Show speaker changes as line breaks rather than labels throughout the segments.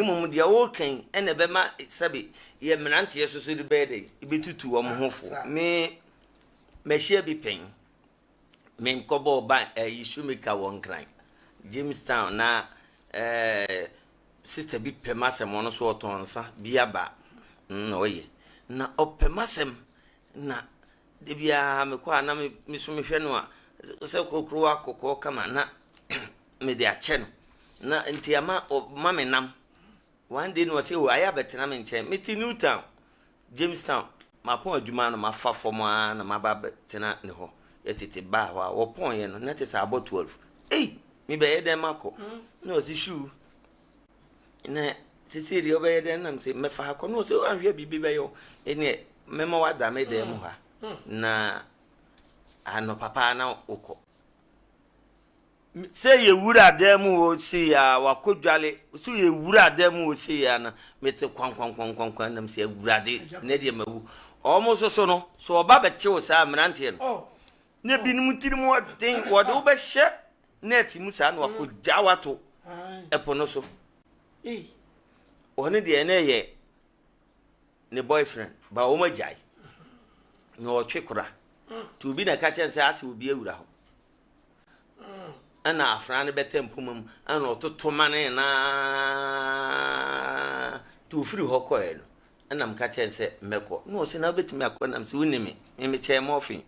mum dia wo kan ene be ma sabe ye mnante so so de be dey betutu wo hofo me share bi pen me nkobo ba Yishumika won kran Jamestown na sister bi pemasem ono so otonsa biaba no ye na opemasem na de bia me kwa na me so me hwe no a se kokro akoko kama na me de ache no na ntiama mame nam one day no say o aya betena me nche me ti Newtown Jamestown ma pon adwuma no ma fa fom a na ma ba betena ne ho yetete ba ho a wo pon ye no na te sa about 12 me be ye dem akọ no si shoe na sisiri obe ye dem nam say me fa akọ no say anhwe bibi be yo ene mema wada me dem ha na ano papa na okọ say ye wura dem wo si ya wakodwale so ye wura dem wo si ya na mete kwan nam say wura de na de mawu almost so no so oba be che wo sa mnante no ne binum tirimu den wo de wo be hye net musa na wakodja wato epono so one de na ye ne boyfriend ba wo majai no twekura to bi na ka chen say ase obi awura ho ana afran be tempumum ana ototo mane na to free ho ko eno ana mka chen say meko no se na betimi akọ na se wunimi me che morphine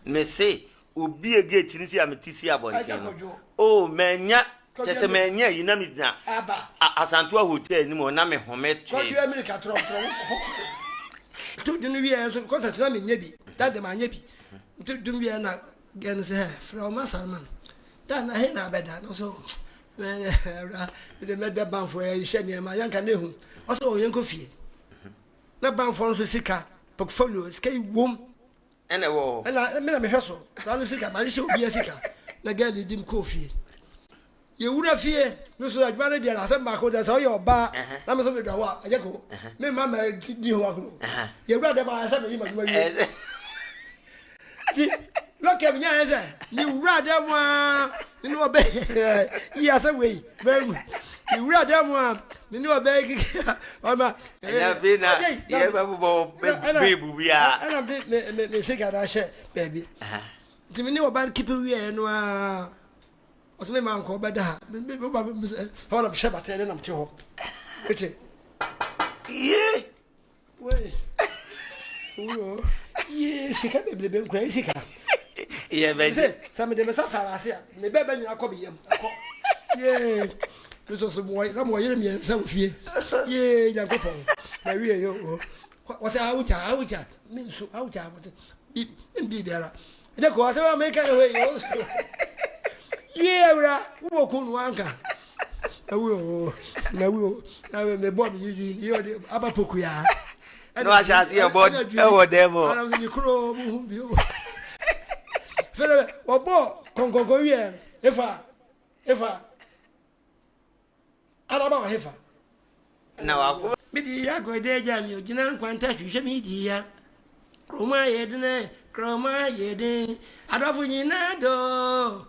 me say obi ege si ametisi abonche no oh menya chese menya yi na midina asanto hotel ni mo na me home twe
ko du america tro to dunu wi en so ko ta na me nya bi that dem anya bi to dunu wi na gen se from Masalman da na he na beda no so me de me da ban fo e hye ne ma yanka na hu o so o yanko fie na ban fo so sika portfolio sika wom
ene wo
ela me na me hweso da sika ba hye obi sika na gali dim ko fie ye wura fie no so adwa na dia na se ma ko da so ye oba na me so me da wa ajeko me ma ma di ho akunu ye wura de ba se me yi ma duma yi look at me eze ni wura de mo ni no be ya se we very good ni wura de mo ni no be o ma
na be na ye ba bo bebu bia
ana me se ga da she baby ti me ni o ba keep we no a o se me man ko be da me ba ho na she ba te na mte ho ete
ye
we uyo ye sika bebe be nkura sika
ye be
some de me sa fara se me be nyina ko be yam akọ ye so so boy na mo yere mi ensa ofie ye yankofo na wi yo o se auja mi so auja mo bi biara je ko se ma ka we yo ye ura wo ko nu anka na me bo mi yi yo de abapoku ya
no achasi e bo e wo demo
ana mi kro mu bi o fere obo konkonko wi efa araba wa hefa
na wako
midi ya go de ja mi ogina nkwanta hwehwe mi di ya kroma yedene adofo nyina do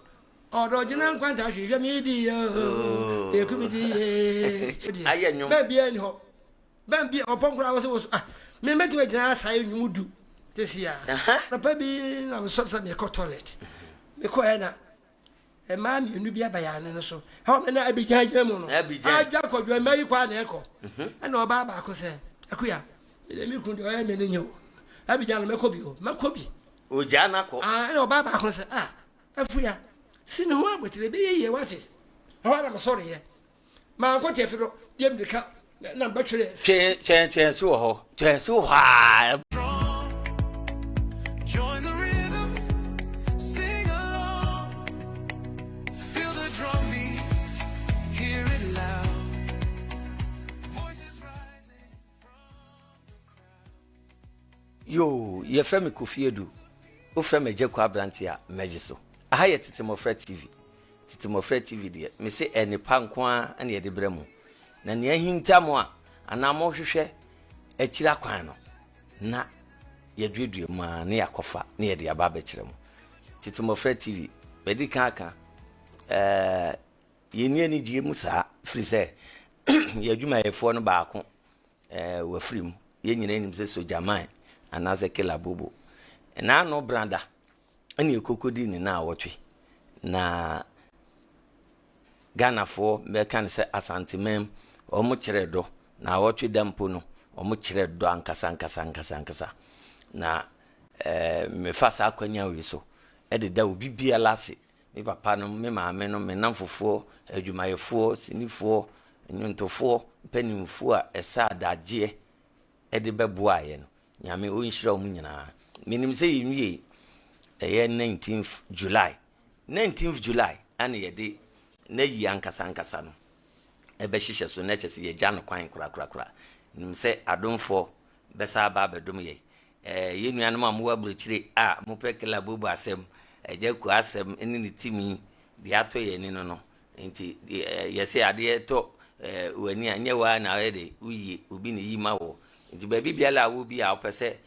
odo gina nkwanta hwehwe mi di yo e ku mi di
aye nyum
ba bia ni ho ba bia oponkura wo so me meti me gina sai nyumudu sesia na pa bi na so sa me ko toilet me ko na e ma mi nu bia ba ya ne so ha me na abija gina mu no aja ko dwa mai kwa na eko na oba ba ko se akuya me mi kun do ya me ne nyo abija na me ko bi
o jana ko
na oba ba ko se afuya sine ho abotire be ye wate ha na me sorry ye ma ko te firo dem de ka na ba twere
chen so ho ha
Join the rhythm, sing along, feel the drum beat, hear it loud, voices rising from the crowd.
yo ye femi Kofiedu o femi Jeko Abrantia mejiso aha ye Titimofra TV de me se enipa nko a na ye de bremu na ne ahinta mo a ana mo hwehwe akira kwan no na yedwedwe ma na yakofa na ye de aba ba kire mo Titimofra TV be di kan ye ni ani die mu sa free say ye adwuma yefo no baako wafrim ye nyina nim se sojaman anaze kila bobo na no branda ani ekokodi ni na awotwe na Ghana for me kan se asantemem omo kire do na awotwe dampo no omo kire do ankasa na me fasa akwanya wi so ededa obi bia lase me papa no me maame no me namfofo adwumayefo sinifo nyuntofo penimfo a esa adagye ede beboa ye no nyame onhyira omu nyina menim se yinwie 19th July ane yede na yi ankasa no ebe hihye so na kyese ye gya no kwan kura nim se adomfo besa ba bedom ye yenuanom amwa buruchire a mopekela bobo asem ejaku asem eni ni timi bi ato ye ni no nti yese ade to wani anye wa na ede uyi obi ne yima wo nti ba bibia la wo bi a opese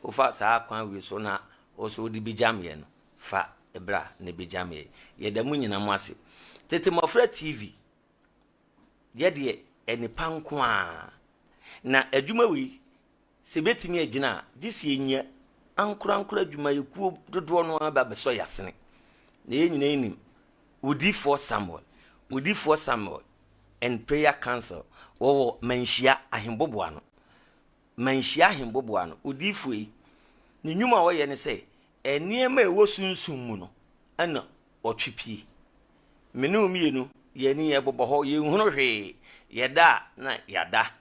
ofa saa kwan wi so na oso di bijam ye no fa ebra ne bijam ye yedamu nyina mo ase tete mofra TV ye de enipa nko a na adwuma wi se betimi agina disi enya ankura adwuma yekuo dodo no aba beso yasene na yenyina enim Udi for Samuel and prayer council wo manhia ahemboboano udi fui ni nyuma wo ye ne se eniema ewo sunsun mu no ana otwepie mene omienu ye ni ye bobo ho ye hunu hwe ye da na yada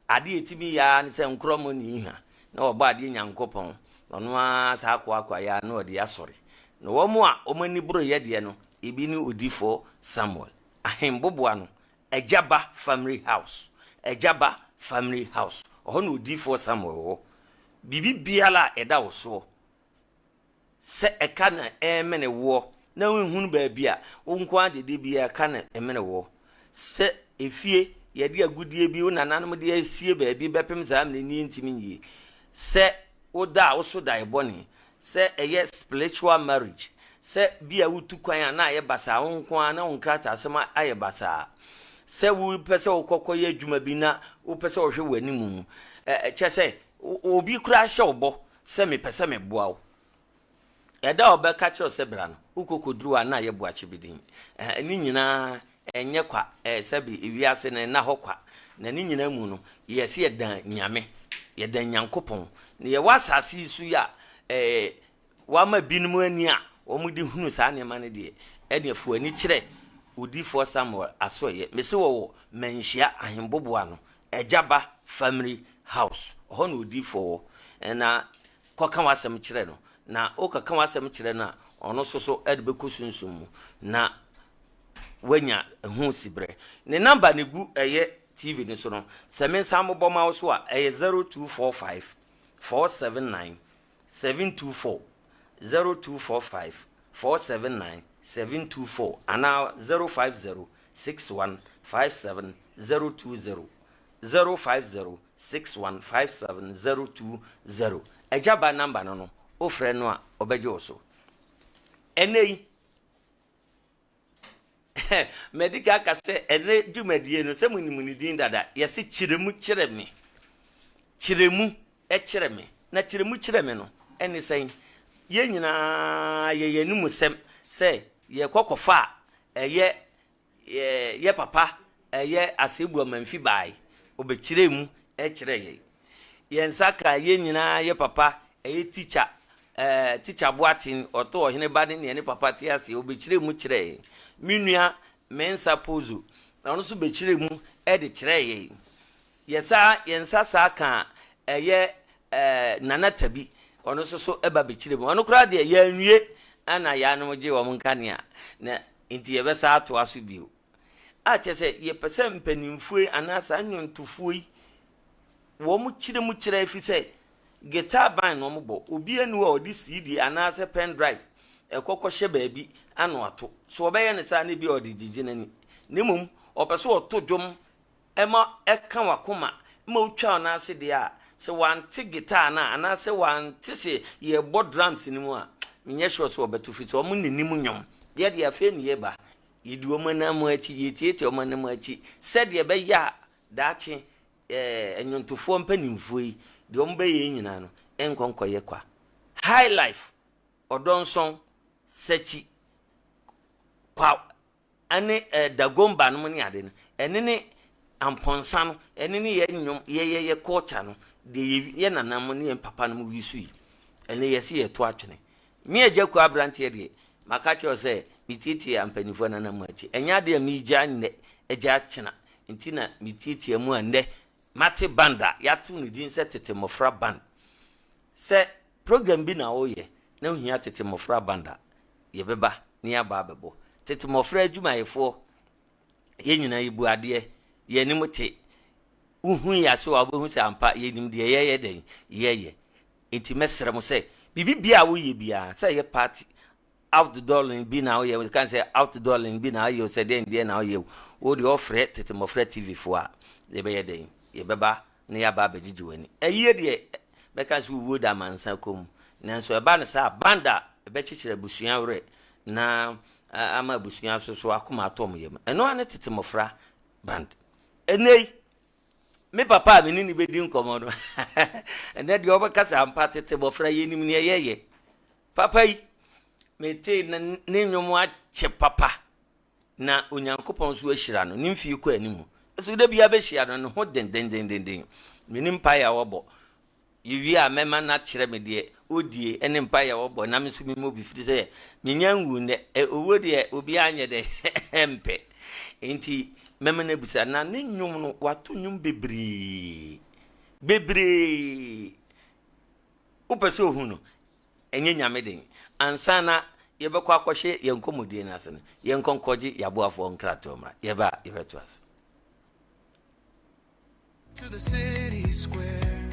ade etimi ya ne se nkromo ni ha na oba ade nyankopon ono a sa akwa ya na ode asori na wo mu a omani bro ye de no ibi ni udi for Samuel ahemboboano Ejaba family house ohun udi for Samuel wo bibi biala eda wo so se eka na emene wo na hunhun ba bia wonko adede bia eka na emene wo se efie ye de agudie bi wonananom de asie ba bi bepem zam ne ni ntimi yi se oda wo so dai boni se eye spiritual marriage se bia wutu kwan na ye basa wonko na wonkrata asema aye basa se wu pese okokoye adwuma bi na wo pese wo hwe wanimu chese obi kura hye obo se me pese me boa wo eda obeka che se bra no ukokoduru ana ye boa chibidin ni nyina enye kwa se bi ewiase na hokwa na ni nyina mu no ye se ye dan nyame ye dan nyankopon ne ye wasase su ya wa ma binum ani a omudi hunu sa ne ma ne de ene fu ani kire Udi for Samuel asoye mese wo menhia ahemboboa no Ejaba family house ho no udi for na koka wasem kire no na okaka wasem kire na ono soso edbeku sunsumu na wanya hu sibre ne number ne gu TV ne so no semen sambo ma wo so a 0245 479 724 0245 479 724 and now 05061570020 05061570020 Ejaba number no ofre no a obeje oso enei medical ka se ene dwumadie no se munimuni din dada yesi kiremu kireme na kiremu kireme no ene sen ye nyina ye yenum sem se ye kokofa ye papa asebu amanfi bai obekiremu kire ye nsaka ye nyina ye papa teacher boatin oto ohene bade ne papa ti ase obekiremu kire minua mensa pozu na ono so bekiremu de kire ye yensa saka nana tabi ono so eba bekiremu ono kura de ye anwie ana ya no je wo nkania na nti ye besa ato aso bio a chese ye pese mpanimfue anasa anyontofuoi wo mu kire afise guitar band no mbo obi anu a odi CD anasa pen drive ekokoshe baabi ano ato so obeye ne sa ne bi odi jiji nani nemum opese oto dwom ema eka wakoma ma otwa na ase de a se wante guitar na anasa wante se ye bo drums ni mu a minye sure so obeto fit o mu ninim nyom ye de afa ni ye ba yidi omanam achi yetieti omanam achi said ye be ya daache enyontofo mpanimfo yi de ombe ye nyina no enkonkoye kwa high life odonson sachi kwa ane dagomba no ne ade no ene ne amponsa no ene ne ye nyom ye culture no de ye nanam ne papa no wisu yi ene yesi ye to atwene me agyaku abrante de maka che ose mititi ampanifo nanam achi enya de mi gya ne agya chena nti na mititi mu ande mate banda yatu no din se tete mofra band se program bi na oye na ohia tete mofra banda ye beba ne ya ba bebo tete mofra adwumayefo ye nyina yibu ade ye ni muti uhu ya so abehu se ampa ye nim de ye den ye enti mesere mo se bibi bia wo ye bia se ye party outdoor bi na oye we can say outdoor bi na oye se den de na oye wo de ofre tete mofra tv fo a ye be ye den ye beba ne ya ba begigi wani aye de be ka so wo da mansa kom nanso e ba ne sa banda be chichire busuan wore na ama busuan so akoma atom yem eno ane tete mofra band enei me papa me ni be di nkomo no ene de obakasa ampa tete mofra yenim ne yeye papa yi me te na ne nyomo ache papa na onyankopon so ahira no ne mfi ko animu so de bia be hia no ho den menim pa ya wobo yiwi a mema na kire me de odie ene mpa ya wobo na me so me mo bi firi se menyanwu ne owo de obi anye de empe enti mema na busa na ne nyum no wato nyum bebre upese ohu no enye nyame den ansa na yebekọ akwọhye yenkomodie na ase no yenkonkoji yaboafo nkrato mra yeba yebeto aso
To the city square.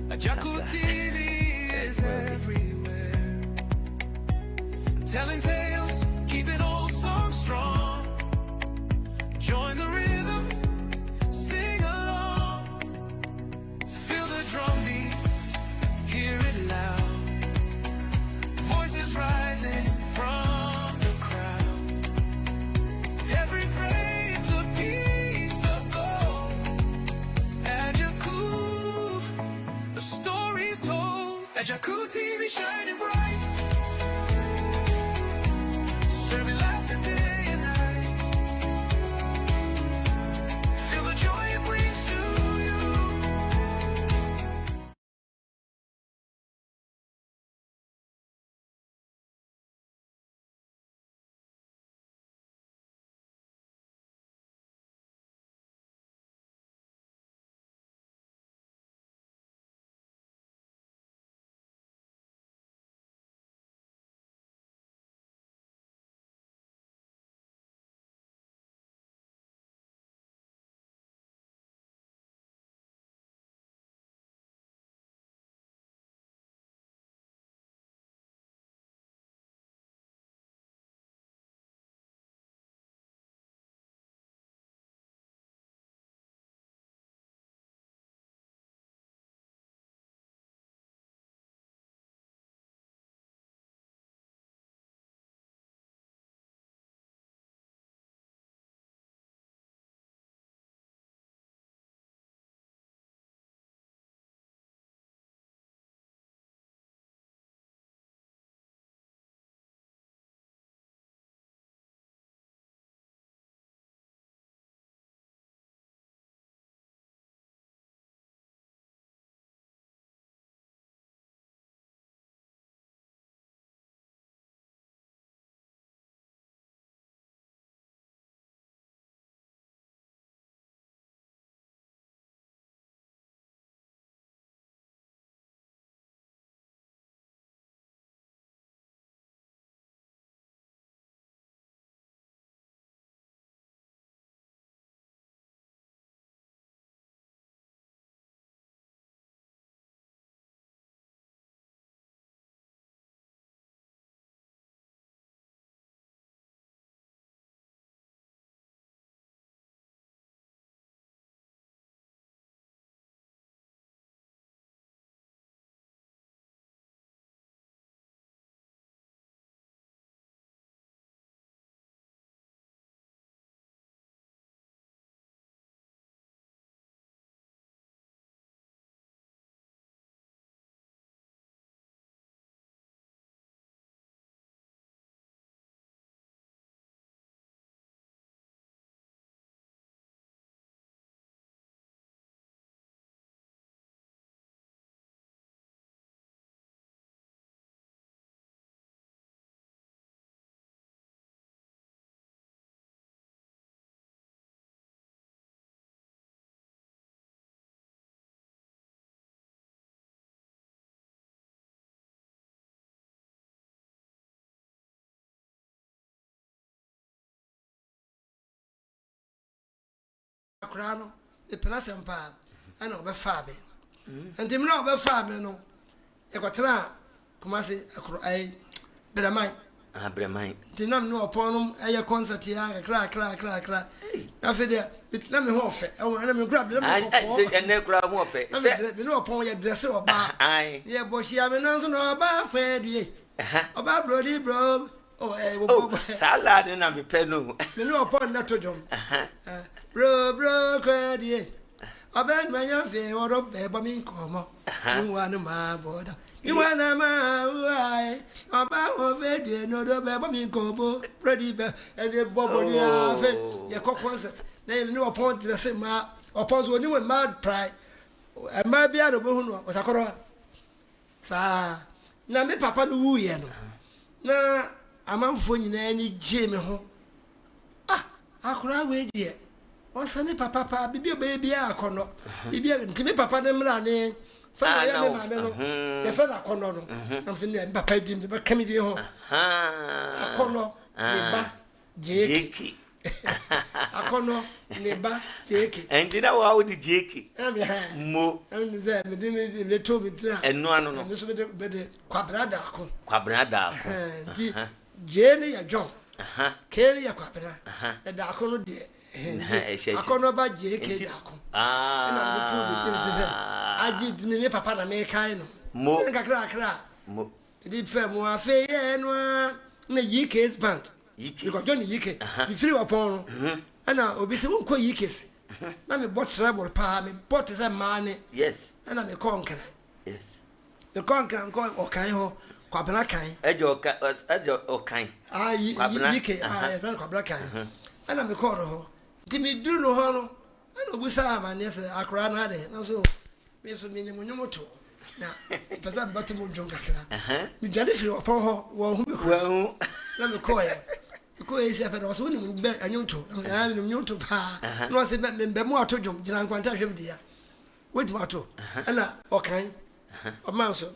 Ajaku TV is everywhere. Telling tales, keeping old songs strong. Join the rhythm, sing along. Feel the drum beat, hear it loud. Voices rising from the crowd. Every frame's a piece of gold. Ajaku, the story's told. Ajaku TV shining bright, serving laughter day and night. Feel the joy it brings to
akora no e pena sempa ana obefa be enti me na obefa me no e kwatena Kumasi akro ai Bramai
Bramai
tinam no opon no eye concert ya kra na fe de na me ho fe e na me grab na me
ko se ene kra ho fe
se me no opon ya dress oba
ai
ye bo hia me no so no oba kwa due oba brody bro wo
salad na me pe no
me no opon na to jom bro kwa due oba ma ya fe wo ro be bo mi nkomo nwa no ma boda Iwana ma uai oba ove de no do be bo mi nkomo brody be e de bobo ni afe ye ko concert na ye no opon dress ma opon so ni we mad pride e ma bia do bo hu no osakoro sa na me papa no wu ye no na amanfo nyina ni je me ho akura we de osane papa pa bibia be bia akono bibia ntime papa ne mra ne sama ya me ma me no ye fa na akono no na mse ne papa dim de ba kamidi ho akono ne ba jeki akono ne ba jeki
entina wa wo di jeki mo
nze me de me to me tra
enu anu no
me so me de kwabrada ako ti jeni ya John keri ya kwapera da akono de akono ba jeki da ako na me to me tra aji dini ne papa na me kai no
mo
kakra mo di fe mo afe ye no na YK's band because John YK you free upon ana obi se won ko YK's na me bot trouble pa me bot se mane
yes
ana me conquer
yes
the conquer ko okan ho kwabena kan
ejo okan
YK ya kwabena kan ana me ko ho ti me du no ho no ana obusa amane se akra na de na so me so me ne munyomoto na pesa mbato mo jonga kra mi jade firi opon ho wo hu me ko na me ko ya ko esi afa na so ni mu be anyonto na me nyonto pa no se be mo ato jom jina nkwanta hwem dia weti mo ato ana okan o manso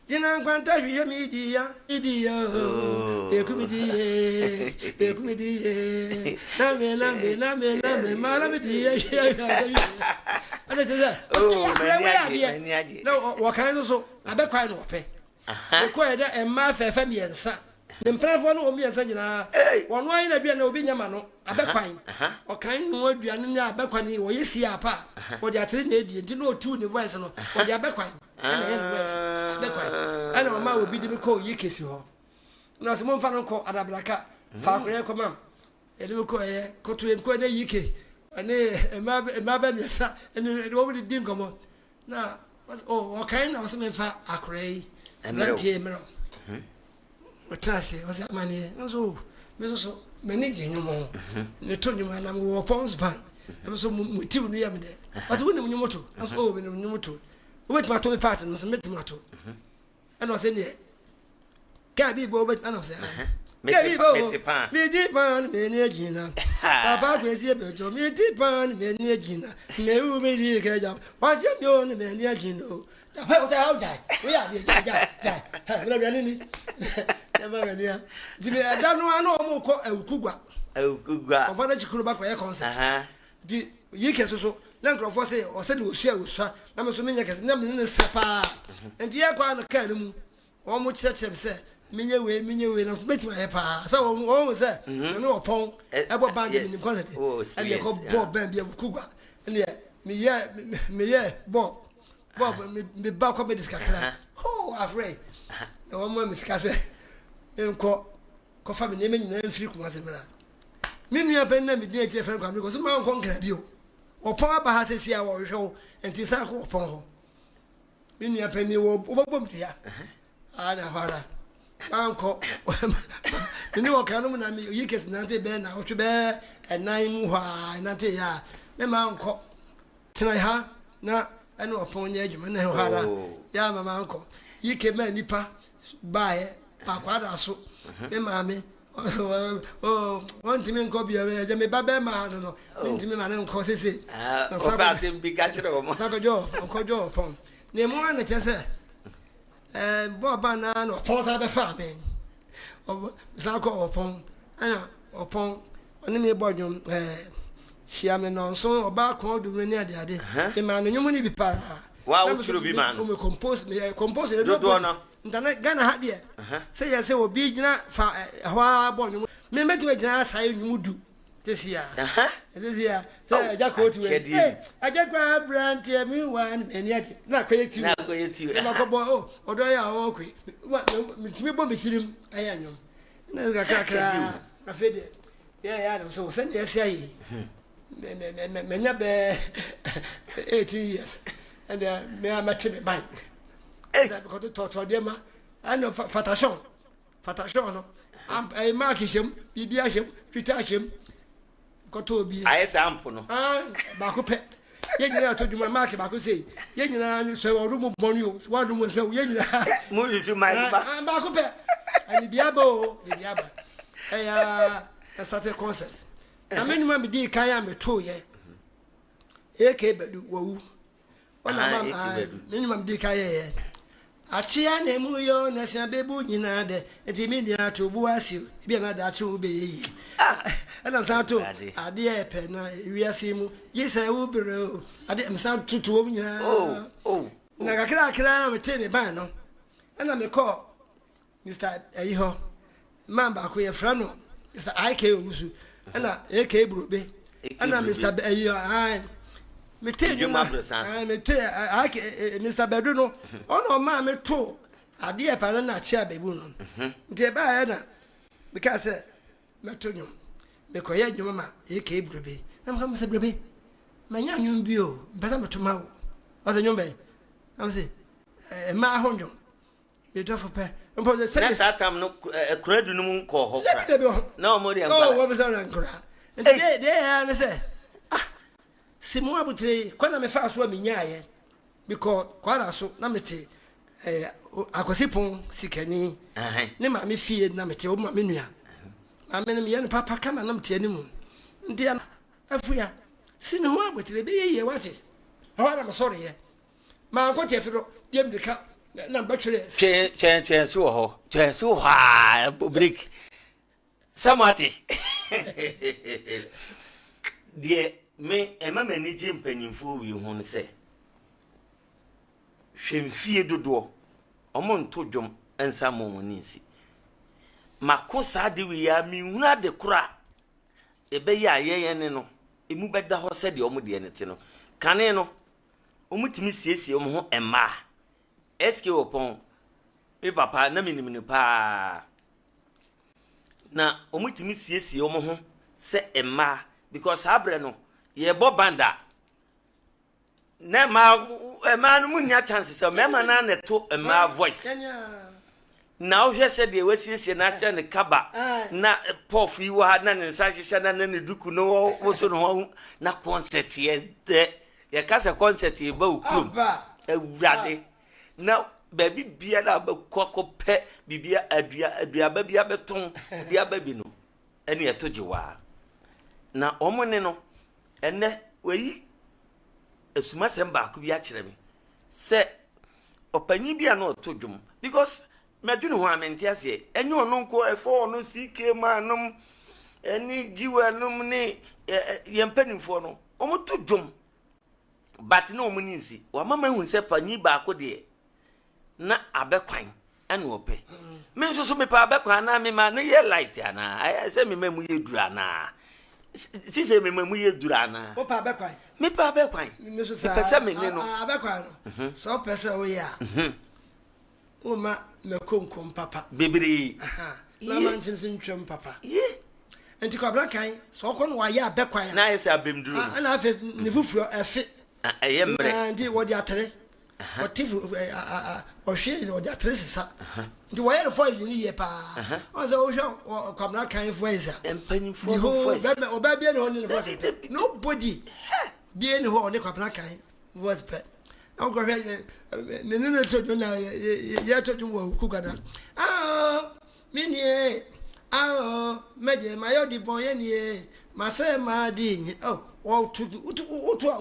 jina nkwanta hwem idia ekumidi na me mala me dia ana teza
mani
no wakan so abekwan no ope ko e da emma fefa miensa ne mprafo no omiensa nyina wono ayi na bia na obi nyama no abekwan okan no aduane ne abekwan wo yesi apa wo dia tere na edi nti no tu ne voice no wo dia abekwan ana ye ne voice abekwan ana mama obi di ko yikesi ho na se mo mfa no ko adabraka fa akure ko mam e di ko ye ko tu en ko na yike ane emma ba miensa ene wo bi di ngomo na okay na so me fa akure na tie mero Otrase, was that money? So, Mrs. Managing you ne to nyuma na wo pons ban. Am so mutiu no yam de. But when you moto, am so when you moto. Wait ma to me part no so met moto. And was in there. Can be bo but am say. Me di pan me ni agina. Papa kwesi e bejo me di pan me ni agina. Me u me di ke jam. Wa jam yo ni me ni agina. Da fa say how die. We are die. Ha, we no ni. Never near. Di adanu anu omo ko awukugwa. Ofana chikuru ba kwa concert. Di yike so na nkrofo say o se de osua na me so menya kese na me ne sepa. Enti ya kwa na ka mu. O mo chechem se menye we na so beti ma pa. So o se no opon ebo band ni concert. And ye ko bob band bi awukugwa. And ye me ye bob me ba ko me diskakra. Oh afraid. Na o mo me skase. Enko ko fa me ne nyina mfiri kuma se mera me nua pen na me di eche fe kwa me ko so ma nko nkra bio opon aba ha sesi a wo hwe enti sa ko opon ho me nua pen ni wo bobom tua ana fara anko ni wo kanu mu na me yikes na te be na wo twe be enan mu ha na te ya me ma nko tena ha na ene opon nya adwuma na ho ara ya mama nko yike ma nipa bae pakwada so me maame want me nko bia je me baba ma no ntimi ma ne nko sese
o ba se mbi ka kire o mo
sakojo onkojo pon ne mo na chese bo ba na no pon sa be fa me o sa ko opon ana opon oni me bodjum Shia me no so oba kon do ni ade ade. Me ma no nwumu ni bi pa.
Wa uturo bi man.
Me compose the
do no.
Ntana Ghana ha de. Say ya say obi gina fa ho abo nwumu. Me meti we gina sai nwumu du. This year. This year. Say ja ko tu. Hey, aja kwa brand e mi wan eni ati. Na kweti.
Na kweti.
Na ko bo odo ya o kwi. Me timi bo me firim aya nwum. Na ga kakra. Afede. Yeah, so send yes ayi. Me nya be 18 years. And me am at me bank. Because the toto dem I know fatation no. Am I mark him, bibia him, twita him. Koto bi.
Aye sample no.
Ba ko pe. Ye nyina to duma mark ba ko say. Ye nyina ni so oru mo bonu o. Wa do mo say ye nyina.
Mo use my ba.
Ba ko pe. Ani biaba. I started concert. I mean, my dear Kaya me too, ye. Eke bedu woo. Minimum de Kaya. Achia nemuyo, Nessa Bebu Yinade, and Timidia to Buasio, be another to be. And I'm sound to a dear penna, Riasimu. Yes, I will be. I didn't sound to me. Oh, Nagakra, I'm a tiny bano. And I'm a call Mr. Aho. Mamba, queer frano. Mr. I.K. Usu. And A.K. Brube. And Mr. I. Me tell you, Mr. Beduno. Oh no, mamma, too. A dear Panana chair babuno. Dear Diana, because Matonio, because your mamma, A.K. Brube. I'm come to Brube. My young bio, but I'm tomorrow. What's the number? I'm saying, my home. You don't for pay.
That's that time no credit no call. No more than
what was on and they say, Simon Abutre, Kwana me fast wa minyaye because kwara so na mete akosipon sikani ne ma me fie na mete o ma menua ma me me ye papa kama na mete animu ndi afuya sine ho Abutre be ye wate ho na me sorry ye ma ko tefiro dem de ka na batwere
chen so ho chen so ha public samati die me ema mani je mpanyimfo wi hu ne se hwemfie dodo omo nto dwom ensa momoni nsi makosa de wi ya mi huna de kura ebe ya ayeye ne no emu beda ho se de omo de ne te no kane no omutimi siesie omo ho emma eske opon e papa na minimini pa na omutimi siesie omo ho se emma because abre no ye bo banda na ma no munya chance se mema na neto emma voice na o hwe se de wasiesie na hye ne kaba na pof yi wa na ne nsa hye na ne duku no wo so no na concert ye de ye kasa concert ye ba ukrum ewrade na baby bia na ba kokope bibia adua ba bia beton bia ba bi no ene etogiwa na omone no ene weyi esuma semba ku bia kire me se opanyi bia na otodwum because medwunu ho amenti ase enye ono nko efo ono CK manum eni jiwanum ni yempanimfo no omotodwum but na omuni nsi wa mama hu se panyi ba ko de na abekwan ene ope me nso so me pa abekwan na me ma no ye light ana I say me mamu ye dura na si se me mamu ye dura na
o pa abekwan
me pa abekwan
me so sa
pese me ne no
abekwan so pese o ya o ma me konkom papa
bebere
na man tin twem papa enti ko abekwan so ko no wa ya abekwan
na yesa abemduru
na afi ne fufuo efe
ayemre
ndi wo dia tere otifu ohwe no dia tere sisa ndi wo yere voice ni ye pa on say o hwe kwamna kan voice
empanimfo voice
o ba bia ne ho ne voice nobody bia ne ho ne kwamna kan voice pe o go hwe me ne to do na ye to do wo kugada mini meje mayo di bon ye ni mase ma di o to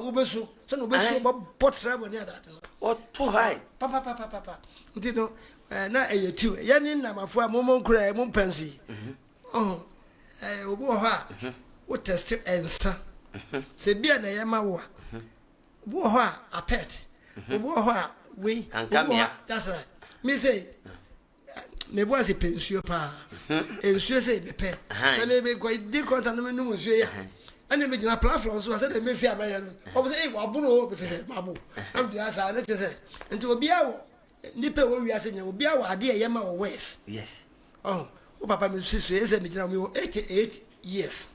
ubesu so no besu ba potra bo ne ada
o to high
papa ndi no na eyetu ye ni na mafo a momon kura mo mpansi obu ho a o test ensa Se bia na yema wo a. Bo ho a apet. Bo ho a we. That's right. Me say me boy say pensuo pa. Ensuo say be pe. Na me go di contact no no nsuo ya. Ani me gina platform so say me say abaye no. O say e aburo be say mabo. Am di asa na say nti obi awo nipa wo wi ase nya obi awo ade e yema wo west.
Yes.
Oh, o papa me susu ese me gina me 88 years.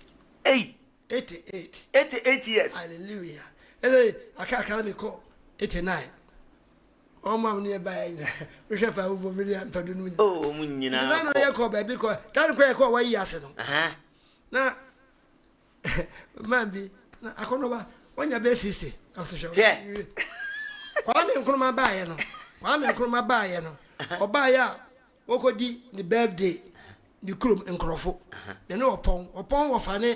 88 years.
Hallelujah. Ese aka me ko 89. Oh, mama nearby. We shall have over million per dunu.
Oh, Munina.
I know you call baby because can't quite call why you ask. Now, Mammy, I can't know when you're best 60. I'm so sure. Yeah. I'm in Kurma Bayano. I'm in Kurma Bayano. Or buy out. Oko di the birthday. The crew in Crofo. The no upon or funny.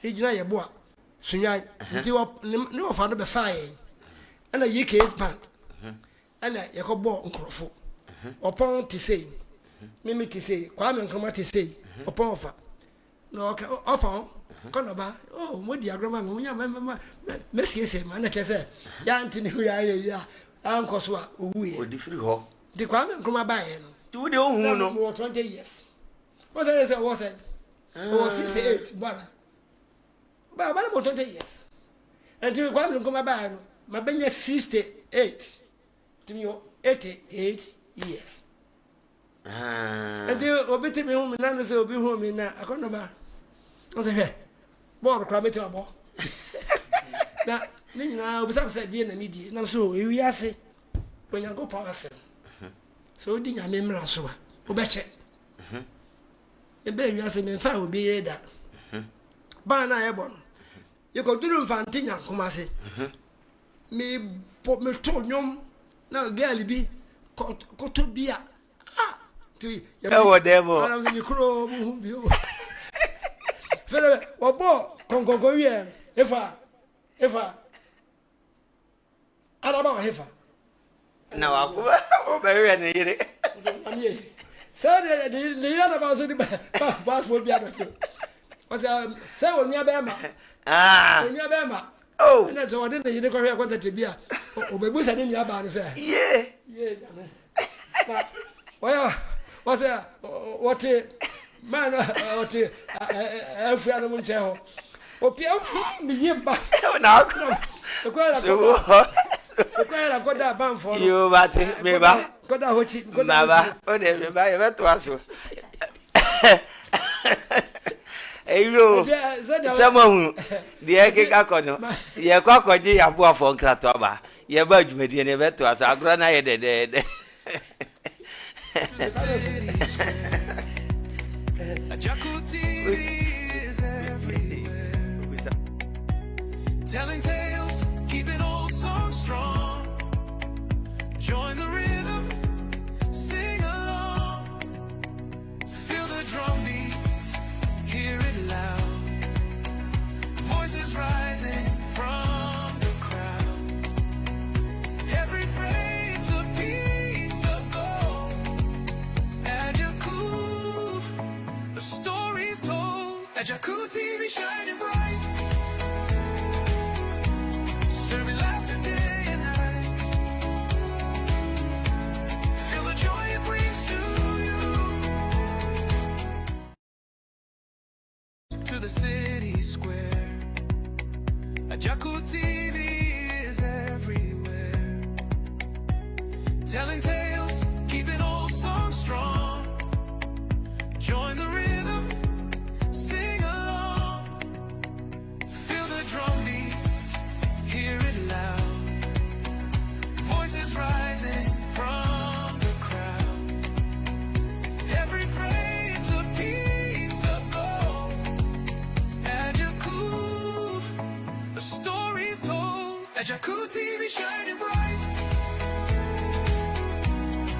Regina Yaboa. Sunya. No fun of the fire. And a UK band. And I go bo nkrofo upon to say mimi to say kwame nkroma to say upon offer no upon konoba oh mo di agroma me nya me sie man na kese ya ntini hu ya anko so a owuye
odi free ho
di kwame nkroma ba ye no
ti wo de ohun no
mo 20 years what say what say oh 68 bana ba mo 20 years and di kwame nkroma ba no ma benya 68 to me 88 years. And you obey me home and say, Obi home in a conova. I say, hey, board crab it up. Now, Nina, some said, dear, the media, and I'm so we are say, when you go past them. So did I remember so? Obey it. The baby has been found will be that. Bana Ebon. You go do Fantina, come I say. Me put me to now, girl, be caught to be a
whatever.
I was in the crow. Philip, or bo, go here. If I about heifer.
Now I'll go very any.
Sir, the other boss will be other two. What's say when you're Bama? When you're Bama.
Oh,
and that's what I didn't know what to be a baby in your band.
Yeah.
Well, what's that? What man, what if I don't tell? Oh, Pierre, me back now. The I've got that band for
you, but me back.
Got that what you
never, whatever to us. Hey, you, someone, the egg cacono, ye cockody, a boy for Cratoba, ye budge me never to us, our granite dead.
Telling tales, keeping old songs strong. Join the rhythm, sing along. Feel the drum beat, hear it loud. Voices rising from the crowd. Every frame's a piece of gold. Ajaku, the story's told. Ajaku TV shining bright. Serving laughter day and night. Feel the joy it brings to you. To the city square. Ajaku TV is everywhere. Telling tales, keeping old songs strong. Join the rhythm, sing along. Feel the drum beat. Hear it loud. Voices rising from the crowd. Every frame's a piece of gold. Ajaku, the story's told. Ajaku TV shining bright.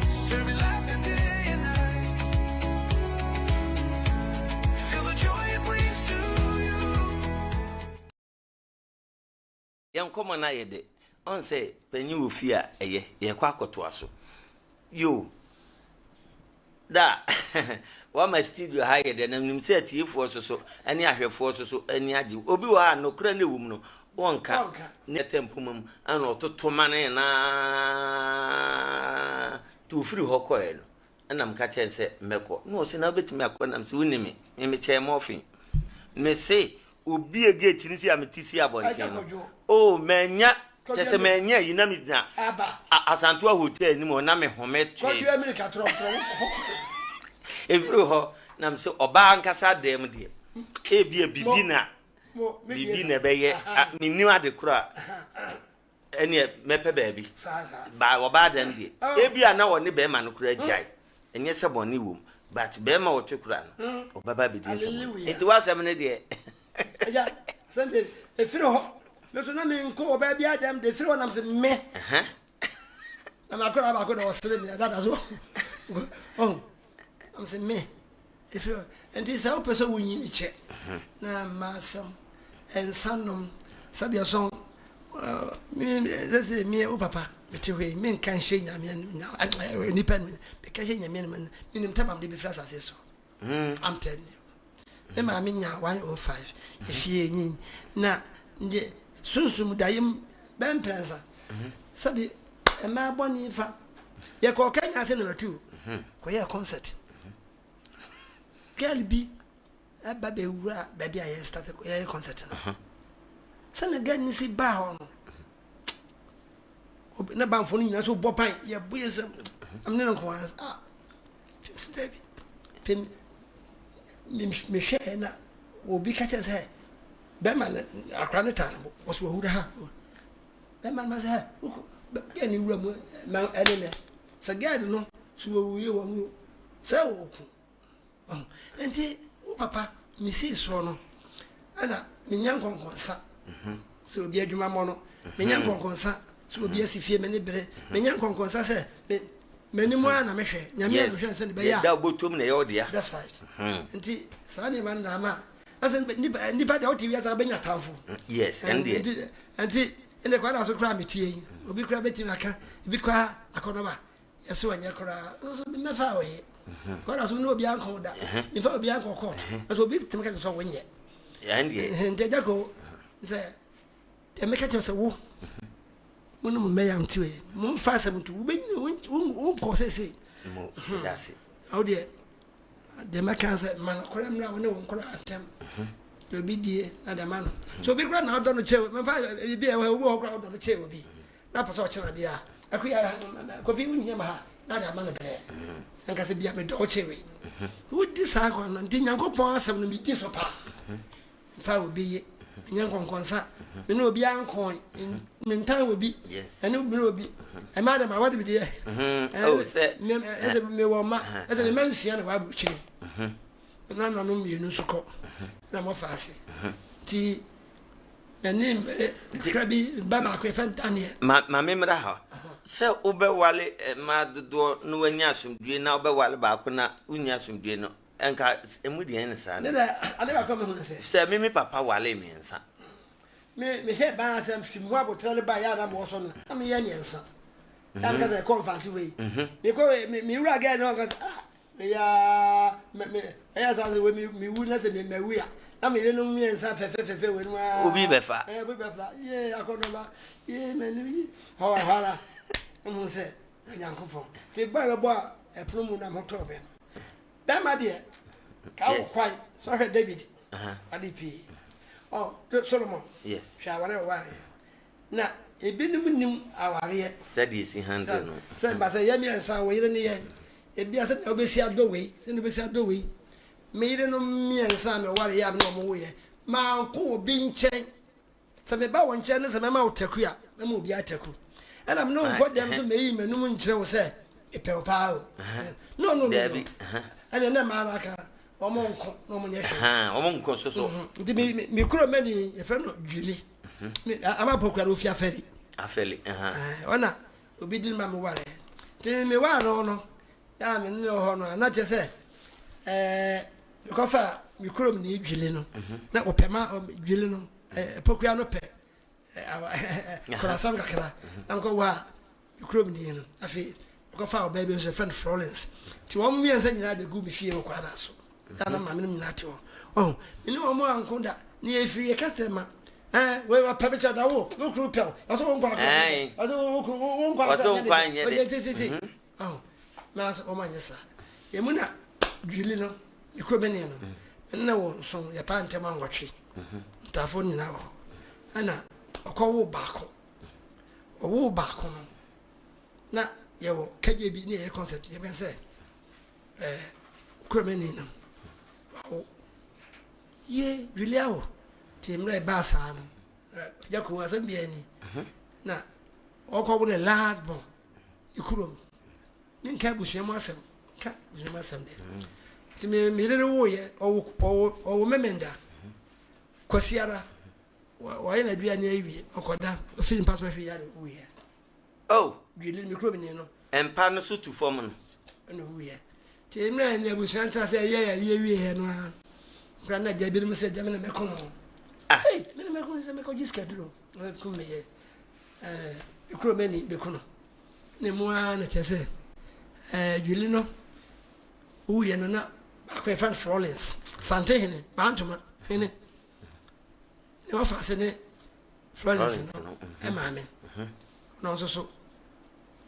Serving laughter day and night. Feel the joy it brings to you.
Young common I did. On say, when you fear a ye, ye quacko to us. You da wa ma studio ha ye de na nim se atiefo so ani ahwefo so ani agi obi wa no kra na wum no wonka ne tempo mum ana ototo mane na tu free hokoe no ana mka chen se meko no se na betimi akona mse wunimi me che mofin me se obi ege ni si ametisi abonten no oh menya tese menya yina mi na asanto hotel ni mo na me home twe
ko bi America tro
every ho na mse oba nkasa dem de ebia bibi na bibi na beye minni ade kura ene mepe baabi ba oba dem de ebia na woni be ma no kura jai enye se boni wom but be ma wotwe kura no obaba be din so it was am ne de
ja sende efiri ho meso na me nko oba bia dem de efiri ho nam se me na makora ba ko do osere me dada so oh am se me efiri enti sa opeso wunyi ni che na masam ensanom sabia so mi zese mi o papa metiwe mi nkan hye nyame ni pen mi kan hye nyame mi nim tabam de bi frasa se so am telling you me ma mi nya 105 efie yin na nde sunsum dayim ben prensa sabi e ma boni fa ye ko kanya se number 2 ko ye concert girl bi aba be wura ba bia ye start ko ye concert no sana gani si ba ho no na ban fo ni na so bopan ye boye se am ne ko steady pem me hwe na obi ka che se be man akra ne tan bo so wura ha be man ma se ha ya ni wura mu man ene sa gadi no so wuye wo mu se wo ku enti papa mi si so no ana me nyan konkonsa so obi adwuma mo no me nyan konkonsa so obi asifie me ne bere me nyan konkonsa se meni mo ana me hwe nyame hwe se ne be ya
da botom na ye odia
that's right enti sa ne man na ma asa nipa da otiwi asa benya tamfo
yes enti
ene kwa na so kra metie obi kra beti maka obi kwa akono ba yeso anya kra so me fa oye kwa na so no obi anko da me fa obi anko ko so obi temeka so wonye enti jako se temeka che so wo munu mu meya mtiwe mu fa se mtu ubenyi unko sese
mo dasi
awde de makanse man ko mna wona won ko atem do bi die na de man so bi kra na odo no chewe me fa bi e wo ko odo no chewe bi na pa so chena dia akuya ko fi unya ma ha na de man be nka se bia me do chewe wo di sa ko na ndi nyankopon asem no bi di so pa fa obi ye nyankonkonsa me no obi ankon me ntan obi ene obi no obi e ma de ma wadi bi de
oh se
me wo ma ese me mansia na wa bu chiri na no mi nu suko na mo faase ti ene krabi baba ko fan tanie
ma memra ha se obe wale ma dodo no wanya asumdue na obe wale ba ko na unya asumdue no enka emudi en sa
ne da ale ba ko me hu
se me papa wale mi ensa
me he ba asem simwa botrale ba ya na mo so no am ye miensa am ka se confant we me ko me wura ga no ka ya ya sa me wu na se me wu ya na me no miensa fe we no
obi befa
obi befa ye akono ba ye me ni hala mo se yankopo te ba bo e promu na moto be da ma de ka wo kwai so he David alipi oh Solomon
yes
shawara ware na ebinum nim aware
said is handle no
say ba say yemi ansa wo yire ne ye ebi ase na obesi adowe se no obesi adowe me yire no mi ansa me ware ya no mo wo ye ma nko obi nchen se me ba wo nchen ne se me ma otaku ya na mo obi ataku ana me no nko dem so me yi menum nchen wo se epe opa o no ana na ma aka omo nko no mo nyehwe
omo nko so
ndi mi kuro mani e fe no dwili ama pokura ofia afeli ona obi din ma me ware ti me wa no ya me no ho no na che se ko fa mi kuro mi dwili no na opema dwili no pokura no pe kora sam kakra am ko wa mi kuro mi no afi ko fa baby so friend Florence ti wo mi ensa nyina be gu mi fie ko ada so ya na ma me nyina ti oh ni o mo anko da ni e fie katema we wa pa becha da wo no kru pel aso wo kwa aso wo kwa
aso kwa nye
si oh ma so o ma nyesa e mu na dwili no e ko be ne no na wo so ya pa ntema ngotwe tafo ni na wo ana okwo baako owo baako no na yewo kaje bi ne concept ye ben say kromeni no wow ye juliao timre basa no jako asem bi ani na okwo the last born ikurom ninka busuam asem ka busuam asem de timi mere wo ye owo memenda kwasiara wa yana bia ne awie okoda film pass hwe ya wo ye
oh
juliao mikromeni no
empa no so tu form no
no wo ye timre ne busuam tra say ye wie he no grana jabiru me say jamina me kono hey me kono say me ko jiska duro ko me ye mikromeni be kono ne mo na chese juli no wo ye no na akwa fan Florence sante hene bantuma hene ne wa fa se ne Florence no e ma me no so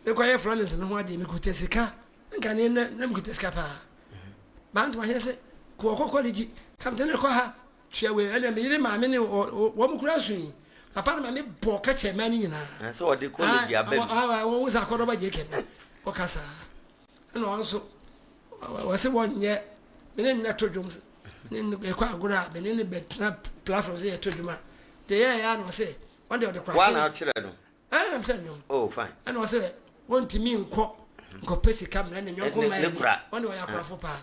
me kwa ye Florence no ho ade me ko tesika nka ne na me ko tesika pa bantuma hene se ko college kamtene ko ha hwewe ele me yire ma me ne wo mu kura sui papa na me bo ka che ma ni nyina
so ode college abem
wo wo sa ko ba je ken o kasa no onso wo se wonye me ne na to dwom ne e kwa agura me ne betra platform se to dwuma de ye ya no se won de kwa
wa na kire no
I'm telling you
oh fine
and was say won ti mi nko pesi kam na ne nyonko mai won de ya kwa fo pa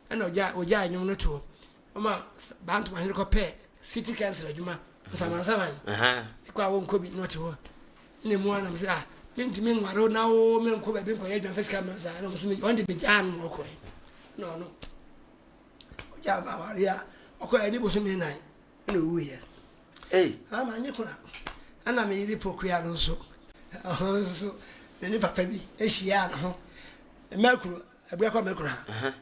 and oja anyum no to oma bantu ma ko pe city council adwuma saman kwa won ko bi no to ne mu ana mse minti mi nwaro na o me nko ba bi nko ye dwan first camera sa na mso on de be jan mo ko no oja ba waria oko ani bo so mi nan na wu ye ama nye kuna ana me yiri pokua no so so ne papa bi ehia na ho makuro abia kwa makuro ha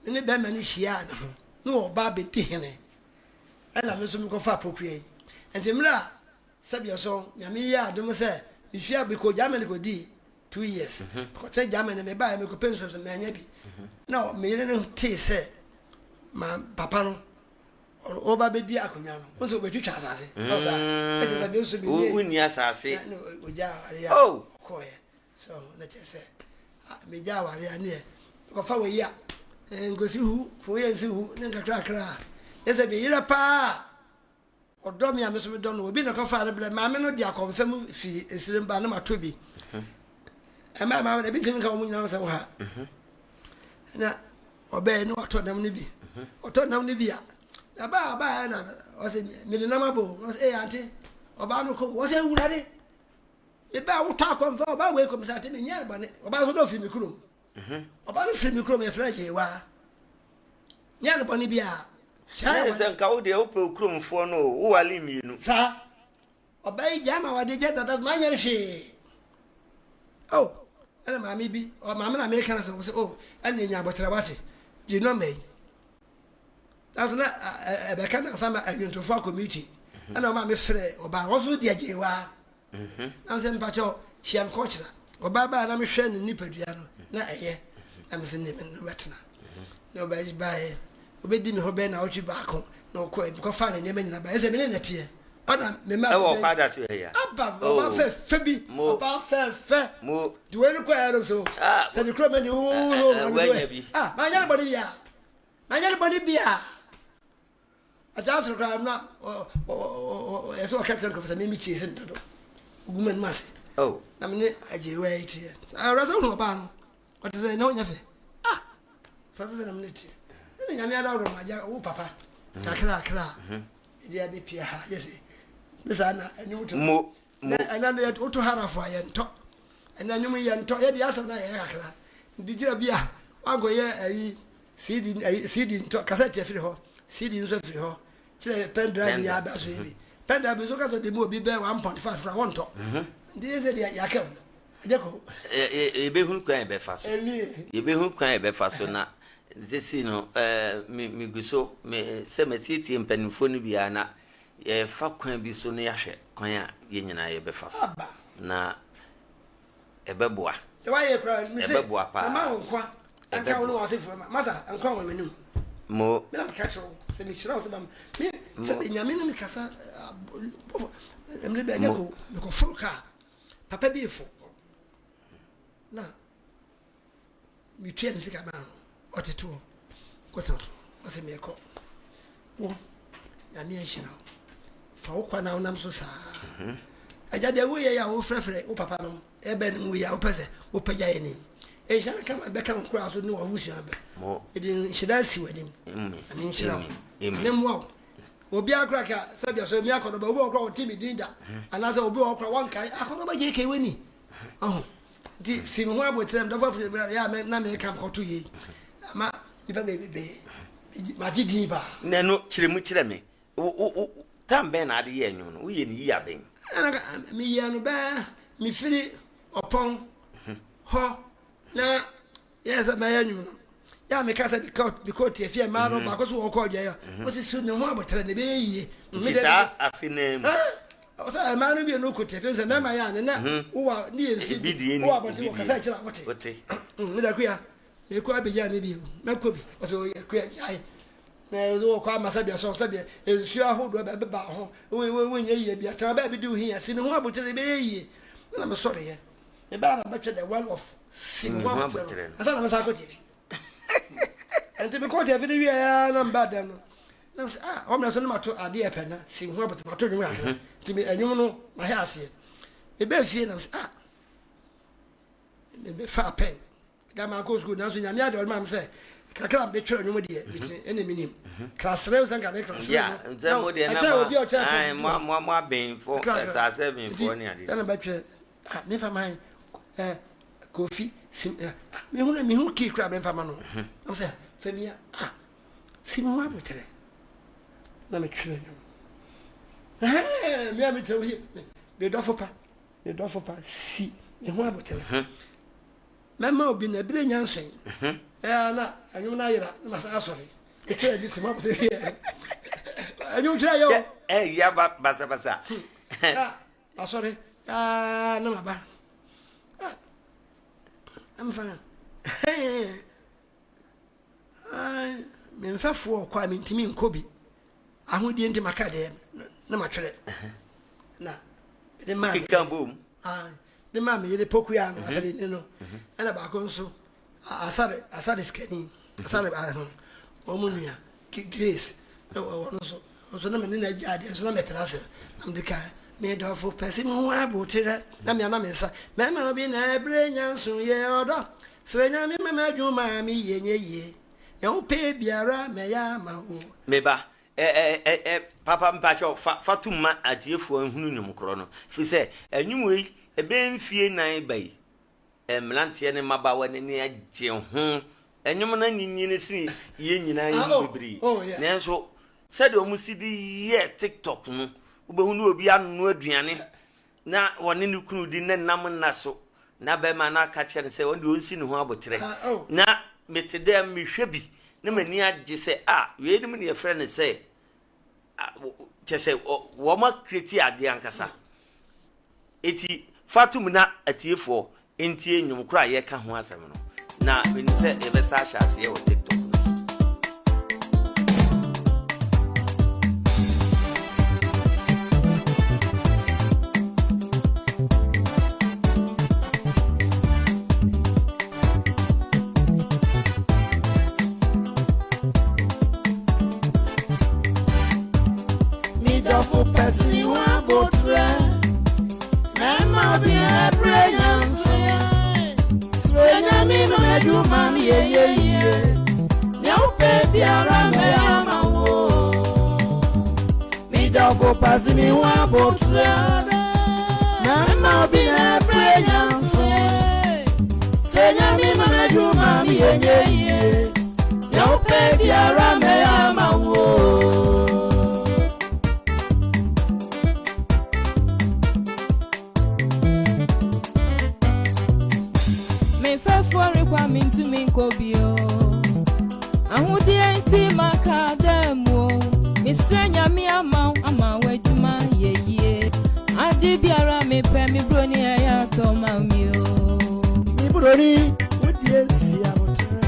ne be ma ni hia na ho no ba be ti hene ana me so mi ko fa pokua yi enti mra sabia so nyame ya adom se ifia be ko Germany ko di 2 years ko se Germany me ba me ko penso so me anya bi no me yiri no ti se ma papa no oba be di akonya no won so be twitwa asase o sa e se be so be ni
uni asase
o ja ya
oh
ko ye so na che se me ja wa ya ni ko fa we ya ngosi hu fo ye nsi hu ne ngakra kra e se be yira pa odo me ameso me do no obi na ko fa re ma me no di akonfam fi esiremba na matobi e ma na bi tin ka mo nyina se wo ha na obe no atodam ni bi otodam ni bi ya na ba na o se me na mabo o se aunty oba no ko o se wurade e ba wo ta konfa oba we ko msa te me nya ba ne oba so do fi mi kuro oba no fi mi kuro me fra je wa nya no boni bia
sai se nka wo de o pe kurumfo no wo wali mienu
sa oba yi jama wa de je that ma nya fi oh ana mami bi o mama na American so say oh ana nya botra bate je no me that's na be kan sama ayuntofo committee ana ma me frɛ oba wo so de ajewa na se mpacho shiam coachra oba ba na me hwɛ ne nipadua no na ɛyɛ am se ne no betna no ba bae obedi me ho be na otwi baako na ko fa ne ne nyina ba ese me ne netie ona me ma
e wo kwada so ya
aba oba fe bi oba fe
mo
de we ko ya so se ni kro me ni ma nya body bia ma nya body bia ajaso ka na eso ka tsan ko fa me mi chi se dodo gumen mase
oh
na me aje we iti razo no ba no o te se na onya fe fa fe na me ti ni nya me ala ro ma ja wo papa kra idi abi pia ha yesi bisa na anyu to
mo
ana na to to harafa ya nto ana anyu ya nto ya dia asam na ya kra dijira bia wa go ye ayi CD nto cassette ya firi ho CD nso firi ho tire pen drive ya ba so yi pen drive so ka so de mo bi be 1.5 fra won to ndi ze dia ya kem Ajako.
Ebehun kwan be fa so. Ebehun kwan be fa so na zesi no mi guso me se metiti mpanimfo no bia na fa kwan bi so no yahwe kwan a ye nyina ye be fa so. Na ebeboa.
Why you cry?
Ebeboa pa.
Ma nkwa. Anka wo no wase fu ma. Masa nkwa wo menim.
Mo.
Me na catch wo. Se mi shira wo se bam. Me se be nyame no mi kasa emle be ajako me ko furu ka. Papa bi fo. Na mi tue ne sika ba oteto kototo wase me ko wo ya mi ehira fa wo kwa na wonam so sa aja de wo ye ya wo frefre wo papa no ebe no wo ya wo pese wo pagya ye ni e jana kama be kan kura so ni wo husia be
mo
edin shida si wadim ami shira ne mo obi akura ka sabia so mi akodo ba obi okura wo timi dinda anaza obi okura wankai akodo ba je ke wani di si mo abotrem da fafu ya na me kam koto ye ama nipa bebe ma gidi ba
na no kire me o tambe na ade ye nyu no wo ye ni ya ben
ana mi ye no ba mi firi opon ho na yes ma ye nyu no ya me kasa bi coat e fie ma no ba ko so wo ko je ya o si su ne mo abotrem ne be ye
mi sa afinem
o sa ma no bi no ko te fe se ma ya ne na wo ni ensi wo abotrem ko kasa kira wote mi da ku ya me ko abeja ne bi me ko bi o so ku ya ai na zo ko amasabia so sabia ensu ahodo be ba ho we nye ye bia tan ba bi di hi asi ne ho abotere be ye na me sorry ye e ba na betwe the well of sin ho abotere asa na me sa ko ti ente me ko ti fi wi ya na mba dem no na se o me so na mato ade e pe na sin ho abotere mato nwu ya ti me anwum no ma ha ase e be fie na se me be fa pe gama ko school na so nyame ade o ma me se kakra be twa nwum de ene minim klasre san ga ne klasre
ya nze mo de na ai mo ben fo sa 7 fo ni ade
na ba twa me fa man kofi sim me hu ki kra be fa man no am se fa mi sim wa botere na me twa nwum me am te wi be do fo pa si me hu abotere mama obi na bire nyansen na anwum na yira na masa asori ekere di sima bote anwum tira yo
ya basa
asori na maba am fa me mfafo kwa me ntimi nkobi ahodi enti makade na matwere na de ma
kikambom
ne ma me yele poku ya no afade ne no ana ba ko nso asare skani asare ba ho o munia grace o no so na me na jade so na me plase am de ka me do fo pesi mo wa botere na me na me sa me ma obi na ebre nyanso ye odo srenya me ma adwuma mi ye nye ye o pe biara me ya ma ho
me ba papa mpacho fatuma atiefo ahunu nyum kro no fi se anyum we ebe mfie nan bai emlante ne mabawa ne ne agye ho enyum na nyinyini si ye nyina yi bibiri nenso said o musidi ye TikTok no ubehunu obi anu aduane na woni ne kunu di ne nam na so na be ma na ka kire se won de onsi ne ho abotere na metede mehwe bi ne mani agye se we ni me friend ne se tese wo ma create ade ankasa eti fatum na atiefo entie nyum kura ye ka ho asem no na me se e be sa hase ye wo TikTok
mi do fo pesi wa botre mama bi brilliance swenya mi no do mam ye now baby ara me ama wo mi do fo pesi mi wa botre mama bi brilliance swenya mi no do mam ye now baby ara me ama wo
to me kobio. Ahudi enti makademo. Misrenya mi ama wejuma ye. Adi biara me pe mi broni ya to mami o.
Mi broni odi esi abotre.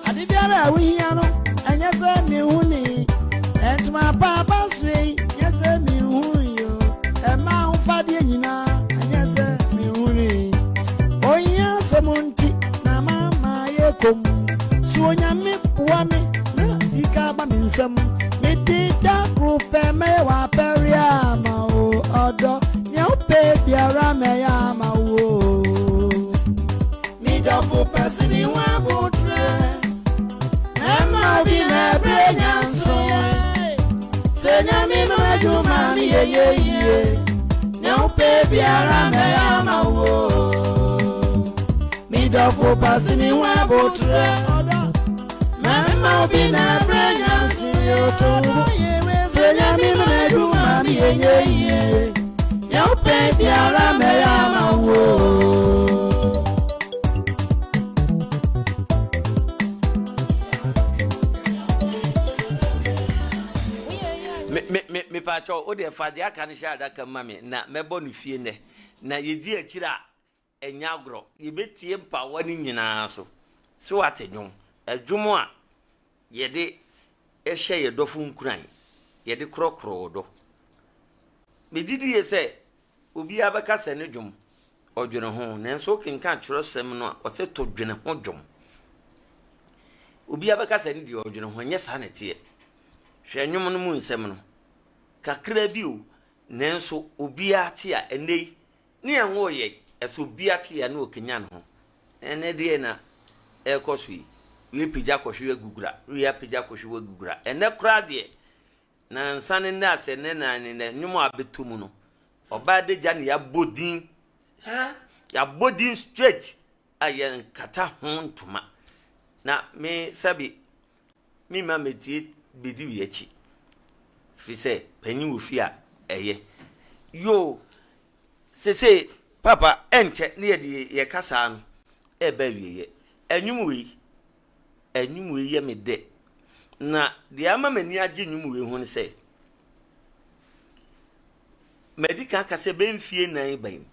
Adi biara wi ano anya se mi huni. Entuma papa sui anya se mi huni yo. E ma ufade nyina anya se mi huni. Oya semunti na mama ye kom. Suonya mi puwa mi na sika ba mi nsam. Mi dida grupe me wa peria ma o odo. Biara me ya ma wo mi do fu pasini wa botre e ma bi na brenya so se nya mi ma du ma mi ye ne o pe biara me ya ma wo mi do fu pasini wa botre e ma bi na brenya so yo to se nya mi ma du ma mi ye Yo baby ara me ama wo
me pacho o de fa de aka ne sha adaka mame na mebo no fie ne na yedi akira enya agro yebetie mpa wani nyina so watenwon adwumo a yede ehye yedofo nkuran yede krokro do medidi ye se obi abaka se ne dwom odwene ho nenso kenka atwerosem no a ose to dwene ho dwom obi abaka se ne di odwene ho nye sa na tie hwenwom no mu nsem no kakra bi o nenso obi ate a enei ne enwo ye eso obi ate ya na okenya no ene de na ekosui we pija kohwe gugura we pija kohwe gugura ene kra de na nsane na ase ne na ne nwum abetum no oba de ja ne ya bodin ya bodin straight aye nkata ho ntoma na me sabi mi ma meti bedi wi achi fi se panyi wo fi a eye yo se papa enche ne ye kasa no e ba wiye enwum wi ye me de na de ama mani age nwum wi hu ne se medical kase ben fie nan ban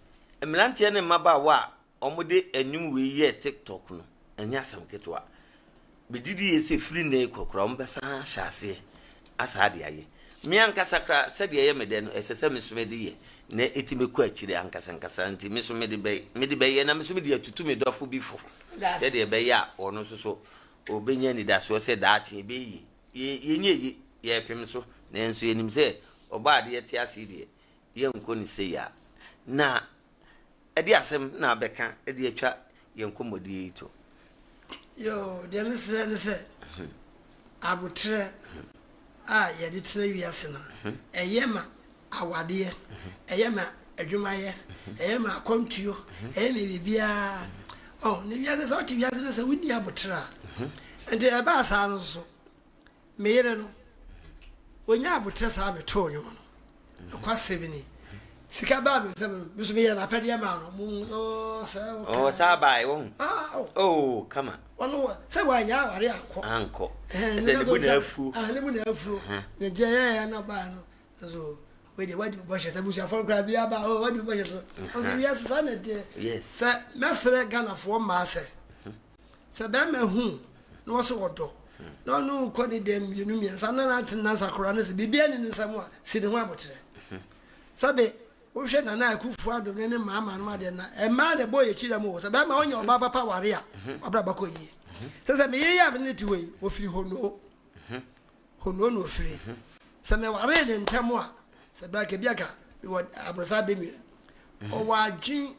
emlante ne maba wa omode enwum wi ye TikTok no anya sam ketwa bididi ye se free na ekokora ombesa hyase asade aye mi ankasa kra se de ye mede no esese mesomede ye na etimeku akire ankasa nti mesomede be ye na mesomede atutu me dofo bifo se de be ya ono so obenya ni da so se da ache be yi yenye ye pem so na enso enim se obaade ye ti ase de ye nko ni se ya na edi asem na beka edi atwa ye nkomodi to
yo de misre ne se abutre a ye de tire wiase na eyema awade eyema adwumaye eyema kontuo eyema bibia oh ne wiase so ti wiase ne se wuni abutra ente e ba sa no so meyere no onya abutra sa beto onyo no kwa 7 sika ba me se me so me ya na pede ma no mu
sa bai won kama
wono se wanya aware anko
se de bu na afu
ne bu na afu ne je ya na ba no so we de wadi bo se bu se for gra bia ba wadi bo se so so wiase sa na de
yes
se mesre Ghana fo ma se ba me hu no so wodo no no ko ni dem yenu mi sa na na sakora no se bibia ni nsam a si ne ho abotre sabe wo hwe na na akufu adom ne mama no ade na e ma de boye chira mo se ba ma onya oba papa ware a obra bako yi se me ye ya me ne tiwe wo firi hono no firi se me ware ne ntamo a se ba ke biaka wo abrosa be mi o wa dwin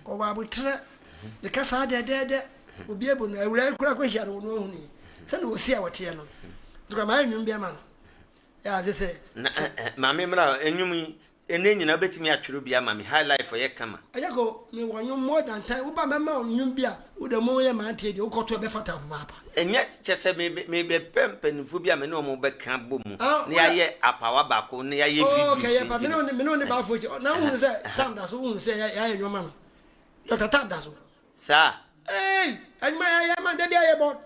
o wa abotre ne kasa de obi ebo na awura kura kwa hia no hu ni se na osi a wote no duka ma enwum bia ma no ya se
ma me mra enwum ene nyina betimi atwero bia ma me high life ye kama
ayago me wonyo more than time uba mama onwum bia wo de mo ye ma ante de ukoto be fata papa
enye chese me be pempenfo bia me no mo be kan bom ne aye apawa bako ne aye video
okay ya pa me no ne ba fo na hu se tam da so hu se ya enwuma no yo ta tam da so
sa
Hey, and my man, they be a board.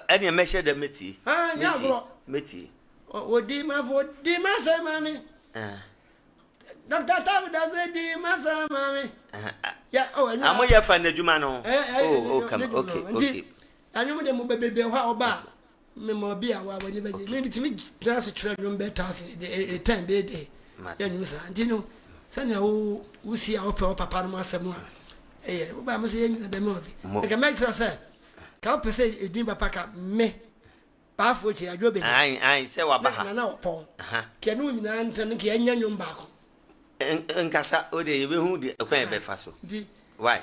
Any measure the meti.
Ah, yeah, bro.
Meti.
Oh, Dima for Dima, say, mammy. Dr. Tam does it, Dima, say, mammy. Yeah, oh, and
I'm your friend, the man. Oh, come, okay.
I know them will be how about Memobia when you maybe to me just a treasure better a 10 day. Then you say, you know, Sunday who see our papa Massamua. Eh, I must say the movie. I can make her say, can't say a dimmer pack up me. Bath which I go.
I say what I
know upon. Can you not turn Kenyan back?
And Cassa, oh, they will be a quaint befasso. Why?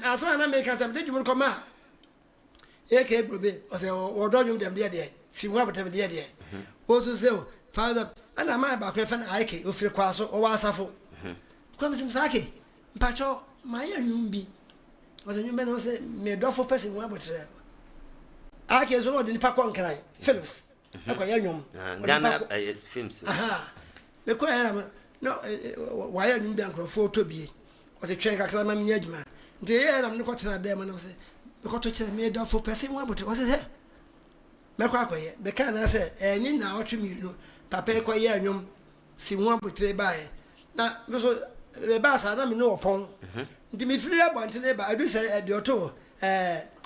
As one I make us a little come out. Eke Brobe, or say, or don't you them dear day. See what whatever dear day. Also say, Father, and I might back with an Ike, who feel quasso or wasafo. Comes in Saki, Pacho, my young be. Was a new man was a mere doffo person, what would say? Ike is all in the Pacon cry, Phillips. Young, Ghana is films.
Aha. The choir, no, why are you being for to be? Was a train acclaiming Yedma. The air I'm not a demon of say. Because to me, for person, what was it? Macquarie, the can I say, and in now to me, Papa Quayanium, see one put by. Now, the bass I don't know upon. To me, free about today, but I do say at your toe,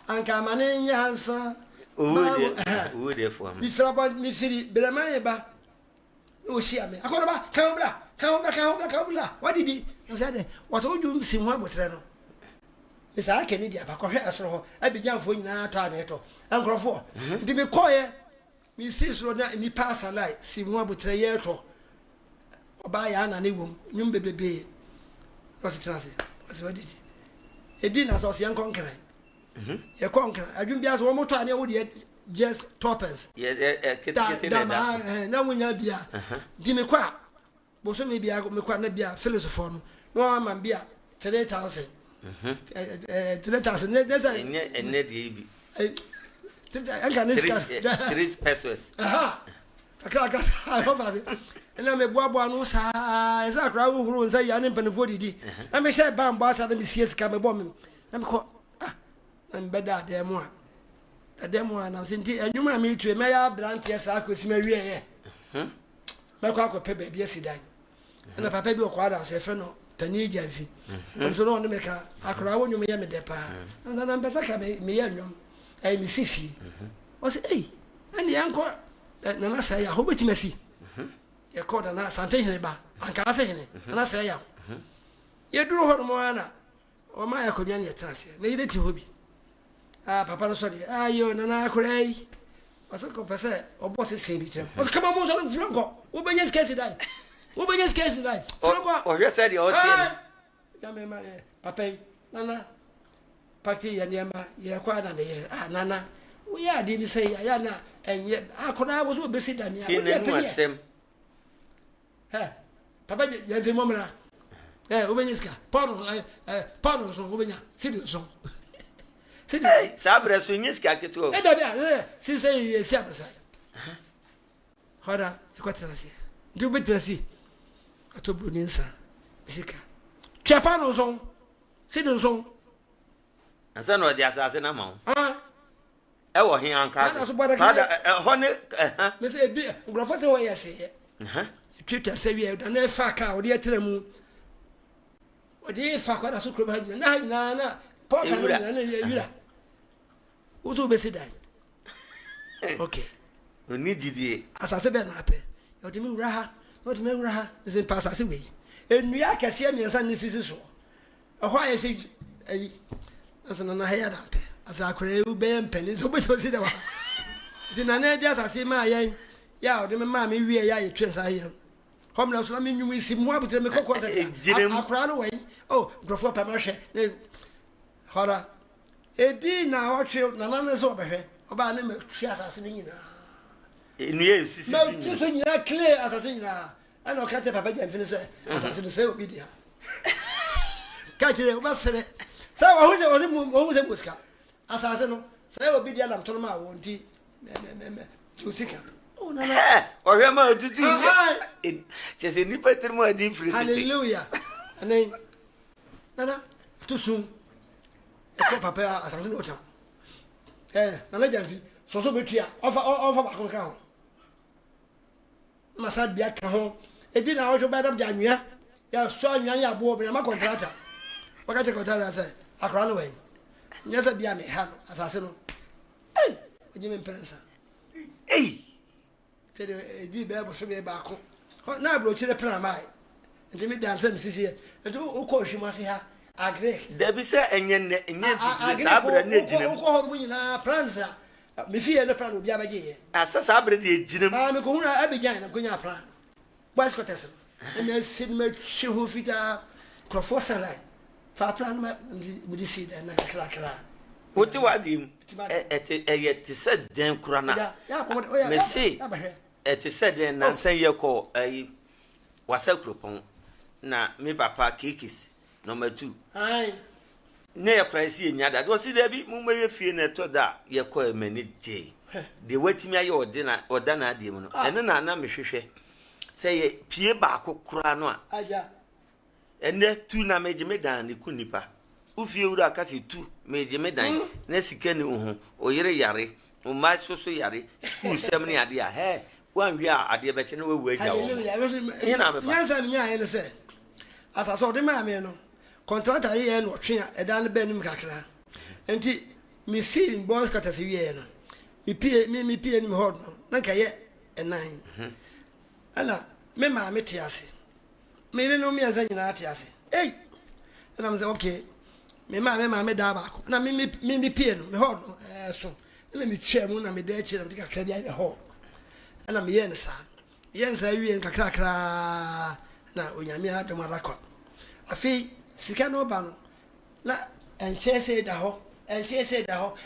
Uncle Manin answer. Oh, therefore, Miss Robert, Miss City, Belamaiba. Oh, she, I mean, I call about Cambla. What did he say? What would you see one with Reno? Miss Arcady, I began for you now, Tarneto, Uncle 4. To be quiet, Miss Roda, and me pass a light, see one with a year or by Anna Newum, Num baby. What's it transit? What's what did it? It didn't as young conqueror. A conqueror. I didn't be as one more time, I would yet just toppers.
Yes,
now when you're dear, Dimmy Quack. But so maybe I got me quite a philosopher. No, I'm be 3,000. 3,000. That's a
net.
I can
3 pesos.
Aha. I can't. And I'm a boy, no, sir. As I crowd who say, I'm in Penavodi. I'm a shy bam boss at the CS come a woman. I'm caught. I'm better than one. A demo, and I'm saying, and you might meet to a mayor branch, yes, I could see Maria. My quack pay baby, yes, he died. And a papa be acquired as a friend. Penny Jeffy. And so on to make a crowd you may have a depa. And then I'm better me young. I miss Siffy. Was it, eh? And the uncle, Nana say, I hope it may see. You called an Santa Bar, and Cassane, and I say, you drew her Moana, or my communion task, needed to hobby. Ah, Papa, sorry, ah, you Nana Cray. Was a compasser, or boss is saying, was come on, Franco, open your sketch die. Open your sketch die.
Or you said you're
Papa, Nana, Patti and Yama, you're quite on the year. Ah, Nana, we are didn't say Ayana, and yet I could I was busy than you. Papa, there's a moment. Eh, Ubeniska, Panos, Ubenia, citizen.
Sabra swinging scacket.
Since they say, Hora, what I say. Do bit mercy. I told Buninsa, Sika. Chapano's on, citizen.
And son of the assassin among.
Ah,
I was here on Casa. Honey,
Miss Dear, Graffa, I say. Twitter say we have done a fuck out, dear Tremu. What do you fuck out of Sucrabana? Nana, Papa, who's who beside that? Okay.
You need you,
as I said, Ben Happy. What do you mean, Raha? What do you mean, Raha? Is in pass us away. And we are Cassia, me and Sunday is so. A why I say, as an unheard as I could obey and pennies, who was it? Did I just I see my young? Yeah, the mammy, we are trace I am. Homeless, I mean, you will see more with the cocoa. I ran away. Oh, Graffa Pamashe. Horror. A dear now, our children, Nana's over here. About them, she has a singing.
Yes,
no, just when you're clear as a singer. I know, can't Papa and finish as I say, obedient. Catch it, what's it? So I was a Muska. As I said, say obedient, I'm telling my own tea. To seek her. Oh, no,
or am I to do just a nipper more deeply?
Hallelujah. And then, Nana, too soon. ko papa asante no ta na na jamfi so betua ofa ba kon ka ho masa bia ka ho edi na wo ba dam janwia ya so anwia ya bo be ma contractor wakati contractor say akra no we nyasa bia me ha asase no oje me pensa fede di be bo so be ba ko na bro chire plan mai ndi me dan sam sisi e do ko hwima se ha agre
da bi se enye sabra na ejinem
ko ho mu nyina plans me fie no plan obi abaje ye
asa sabra de ejinem
me ko huna abejan na ko nya plan boys ko tese me sid me chihu fita crofo salai fa plan ma di sid na kra
wote wadim te se den kurana me se te se den na san ye ko wasa kropon na me papa kekis number 2
ai
ne ya price ye nyada do si da bi mu ma ye fie na to da ye ko emani je de watimi aye oda na ade mu no ene na mehwehwe se ye pie ba akokura no a
aja
ene tu na meje dan ne kunipa ufie wura akase tu meje dan na sike ne uhu oyere yare o ma soso yare school sem ne ade a he wan wi a ade be che ne wawu agya wo ye na be fa
nyansa nya ye ne se asaso de ma me no contractor ye no twe a eda ne ba nim kakra enti mi see boys kata se wie no mi pie ni hod no na ka ye enan ana me ma me tiase me ne no mi anza nyina tiase ana mze okay me ma da ba ko na mi pie no me hod no so na mi twa mu na me da chi na me kakra dia me hod ana me ye ne sa wie kakra na onyame adom arakwa afi sika no ba no na enchese da ho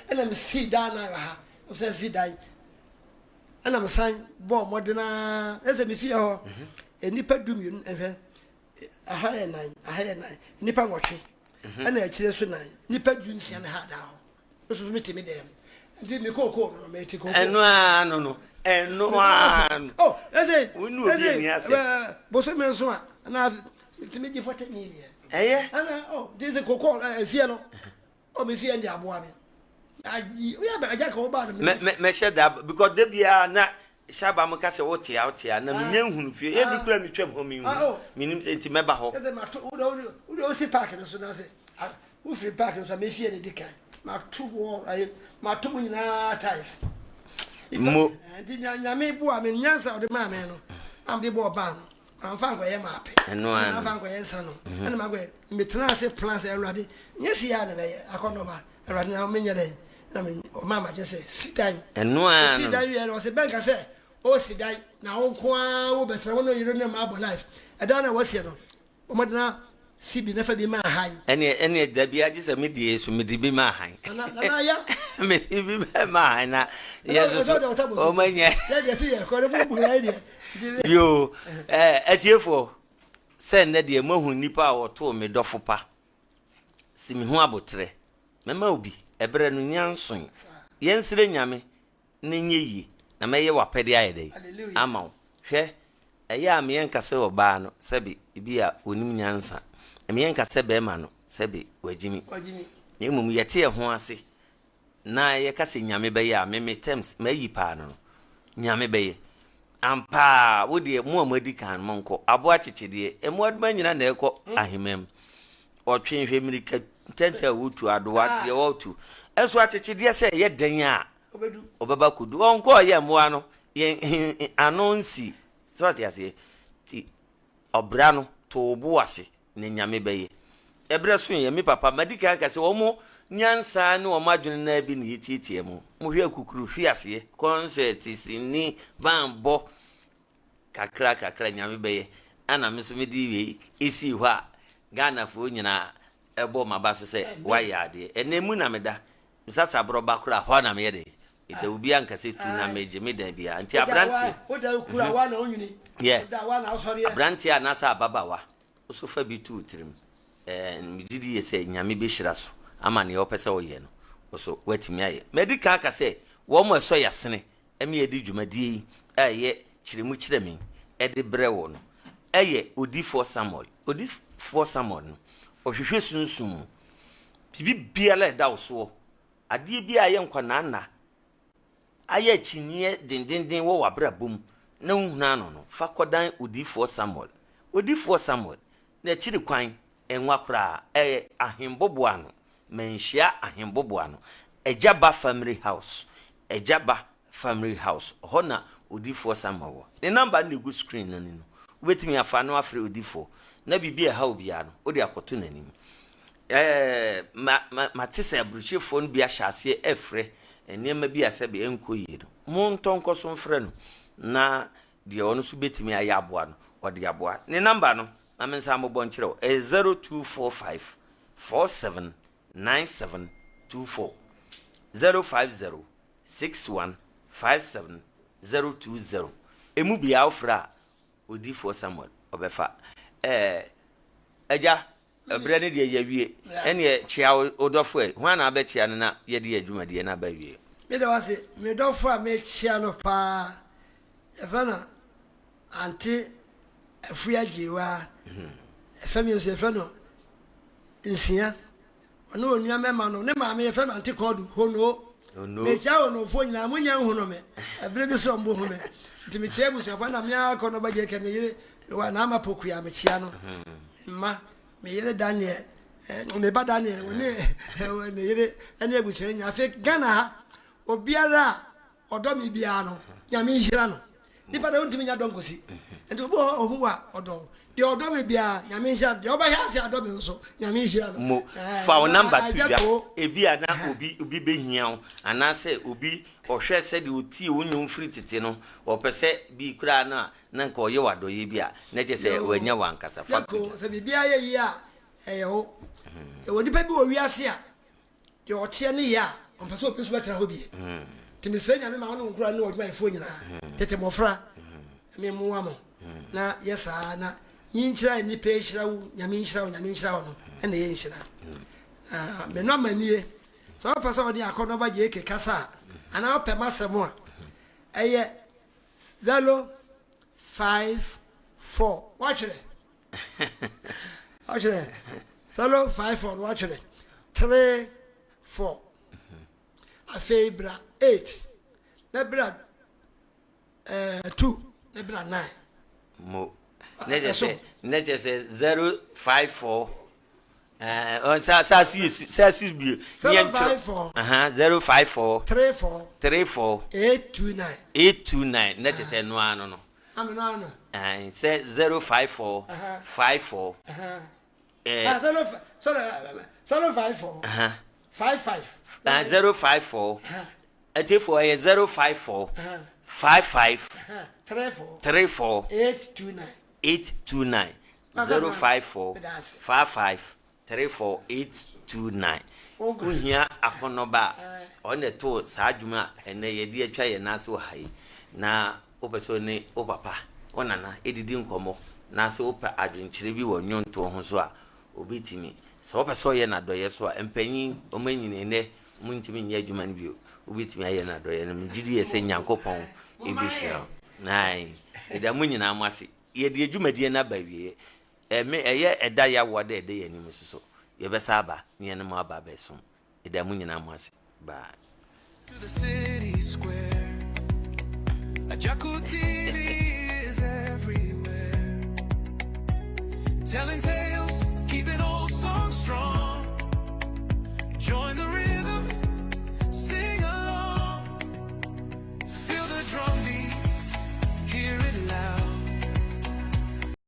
ana me si da na ha so si dai ana me san bo modena ese me fie ho enipa dum yun ehwe aha ye nan nipa nwotwe ana akire so nan nipa dunsia na ha da ho so me timi dem ndi me kokoo no me ti kokoo
eno ano no
oh ese
unu obi ni ase
bo so me so na timi ji 40 million ana this kokoo fie no me fie ndi aboa me aji we ba aja ka oba
me sheda because de bia na shaba mo ka se wotia na me nyanhunu fie e bi kura me twam ho me minim enti meba ho
ese ma to udo si park no so na se u free park no so me fie ne dikan ma to wo ma to nyina ties
mo
enti nyame bu a me nyansa o de ma me no am de bo ba no am fa ngwa ye ma pe am fa ngwa ye sa no ana ma gwa me tena se plan se awrade nyesi ya na be akono ba awrade na me nyere na me o mama je se sidan
eno an
sidan ye no se benka se o sidan na wo ko a wo be tera wono yiro ne ma abo life ada na wose no o modena sibi na fa bi ma han
ene da bia je se me die so me di bi ma han
na ya
me di bi ma han na yeso o manya
ya de se ye ko ne bu ya de
yo etiefo se ne de mahu nipa a woto me dofo pa simi hu abotre mema obi ebre no nyanson yensire nyame ne nyeyi na meye wapede ayede ama hwe eye am yenkase oba no sebi bia onim nyansa am yenkase be ma no sebi wagimi yemum yete ho ase na ye kase nyame be ya me terms mayi pa no nyame be ye ampa wodi mu amadi kan monko abo achechede emu aduma nyina na ekọ ahimem otwenhwe mirika tenta wutu adowa de wotu eso achechede se ye den a obeba kudu onko ye moa no ye anonsi so atiase ti obra no to obo ase ne nyame beye ebre so ye mi papa madika ka se omo nyansa ne o madwene na bi ne yititie mu mo hwe akukuru hwe ase concert sini bambo kakra nyame beye ana meso me di we esi hɔ a Ghana fo nyina ebo mabaso se wayade enemu na meda misasa broba kura hɔ na me yede ida ubi ankase tu na meje me da bia anti abranti
oda kura wa na onwini
oda wa na osori abranti anasa ababawa oso fa bi tu tirim mididi yese nyame be hira so ama ne opese oye no oso watimi aye medical ka se wo mo eso yasene emi edi dwumadi eye chiremu chiremi edi brewo no eye odi for Samuel no ohwehwe sunsun bibi biala da wo ade bi aye nkwanana aye chinye dindindin wo wabra bom na nhuna no fa kodan odifo Samuel na chiri kwan enwa kra ahembobo ano menhia ahembobo ano Ejaba family house hona odifo Samuel the number na go screen no no wetimi afa no afre odifo na bibi ha obia no odi akoto nanim matese abruchefo no bia hyase efre enema bi asebe enkoyi no montonko so mfre no na de ono so betimi ayaboa no odi aboa ne number no na mensa mobon kire 0245 479724 050 6157 emu bia ofra odifo Samuel obefa eja ebre ne de yawie ene chia odofo ho na abechia no na ye de adwumade na ba wie
me de wase me dofo a me chia no pa efana anti afua jiwa efami nso efano nsia ono onua mema no ne ma me efama anti kodu hono me chia ono fo nyina munya hono me ebre bi so mbo ho me nti me chia busu afana me akono ba je ke me yire wa na ma poku ya me chia no ma me yire Daniel me ba Daniel woni me yire ene busu nya fe Ghana ha obiara odo mi bia no nya me hira no nipa da untimi nya donkosi enti obo ohuwa odo de odo me bia nya me hira de oba hia se odo me nso nya me hira no
fa o number 2 bia ebia na obi behia o anase obi ohwe se de oti wonyu free tete no opese bi kura na nka oye wado ye bia na je se wanya wankasa fa
ko se bibia ye yi a ho e wodi pa bi o wiase a de otie ne ya onpese opesu betara ho bi timi senya me ma wono nkura ne oduma ifo nyina tete mofra me muwa mo na yesa na yinchira ni pe hira wo nyame hira wo no ene ye hira me no manie so pasa wodi akono ba je kekasa ana ope masemo a eye 054 watch it 054 watch it 34 afebra 8 nebra 2 nebra 9
mo neje se 054 on sa si bi
054
054
34 829
neje se no ano no
ameno
say 054 54
054 55
054 for 054 55 34 829 054 55 34 829 Kuhia akonoba on the to sajuma ene yedi atwa ye na so hai na obeso ne opapa onana edidi nkomo na so opa adwenkyire bi wo nyonto ho so a obetimi so obeso ye na doye so a empanyin omanyine ne muntimi nya adwuma ne bi obetimi aye na doye ne mgidi ye se nyankopon ebihia nai eda munyina amase ye de adwumadie na ba wie eye eda ya wode ede ye nim so ye besa aba ne mu aba beso eda munyina amase ba
To the city square, Ajaku TV is everywhere, telling tales, keeping old songs strong. Join the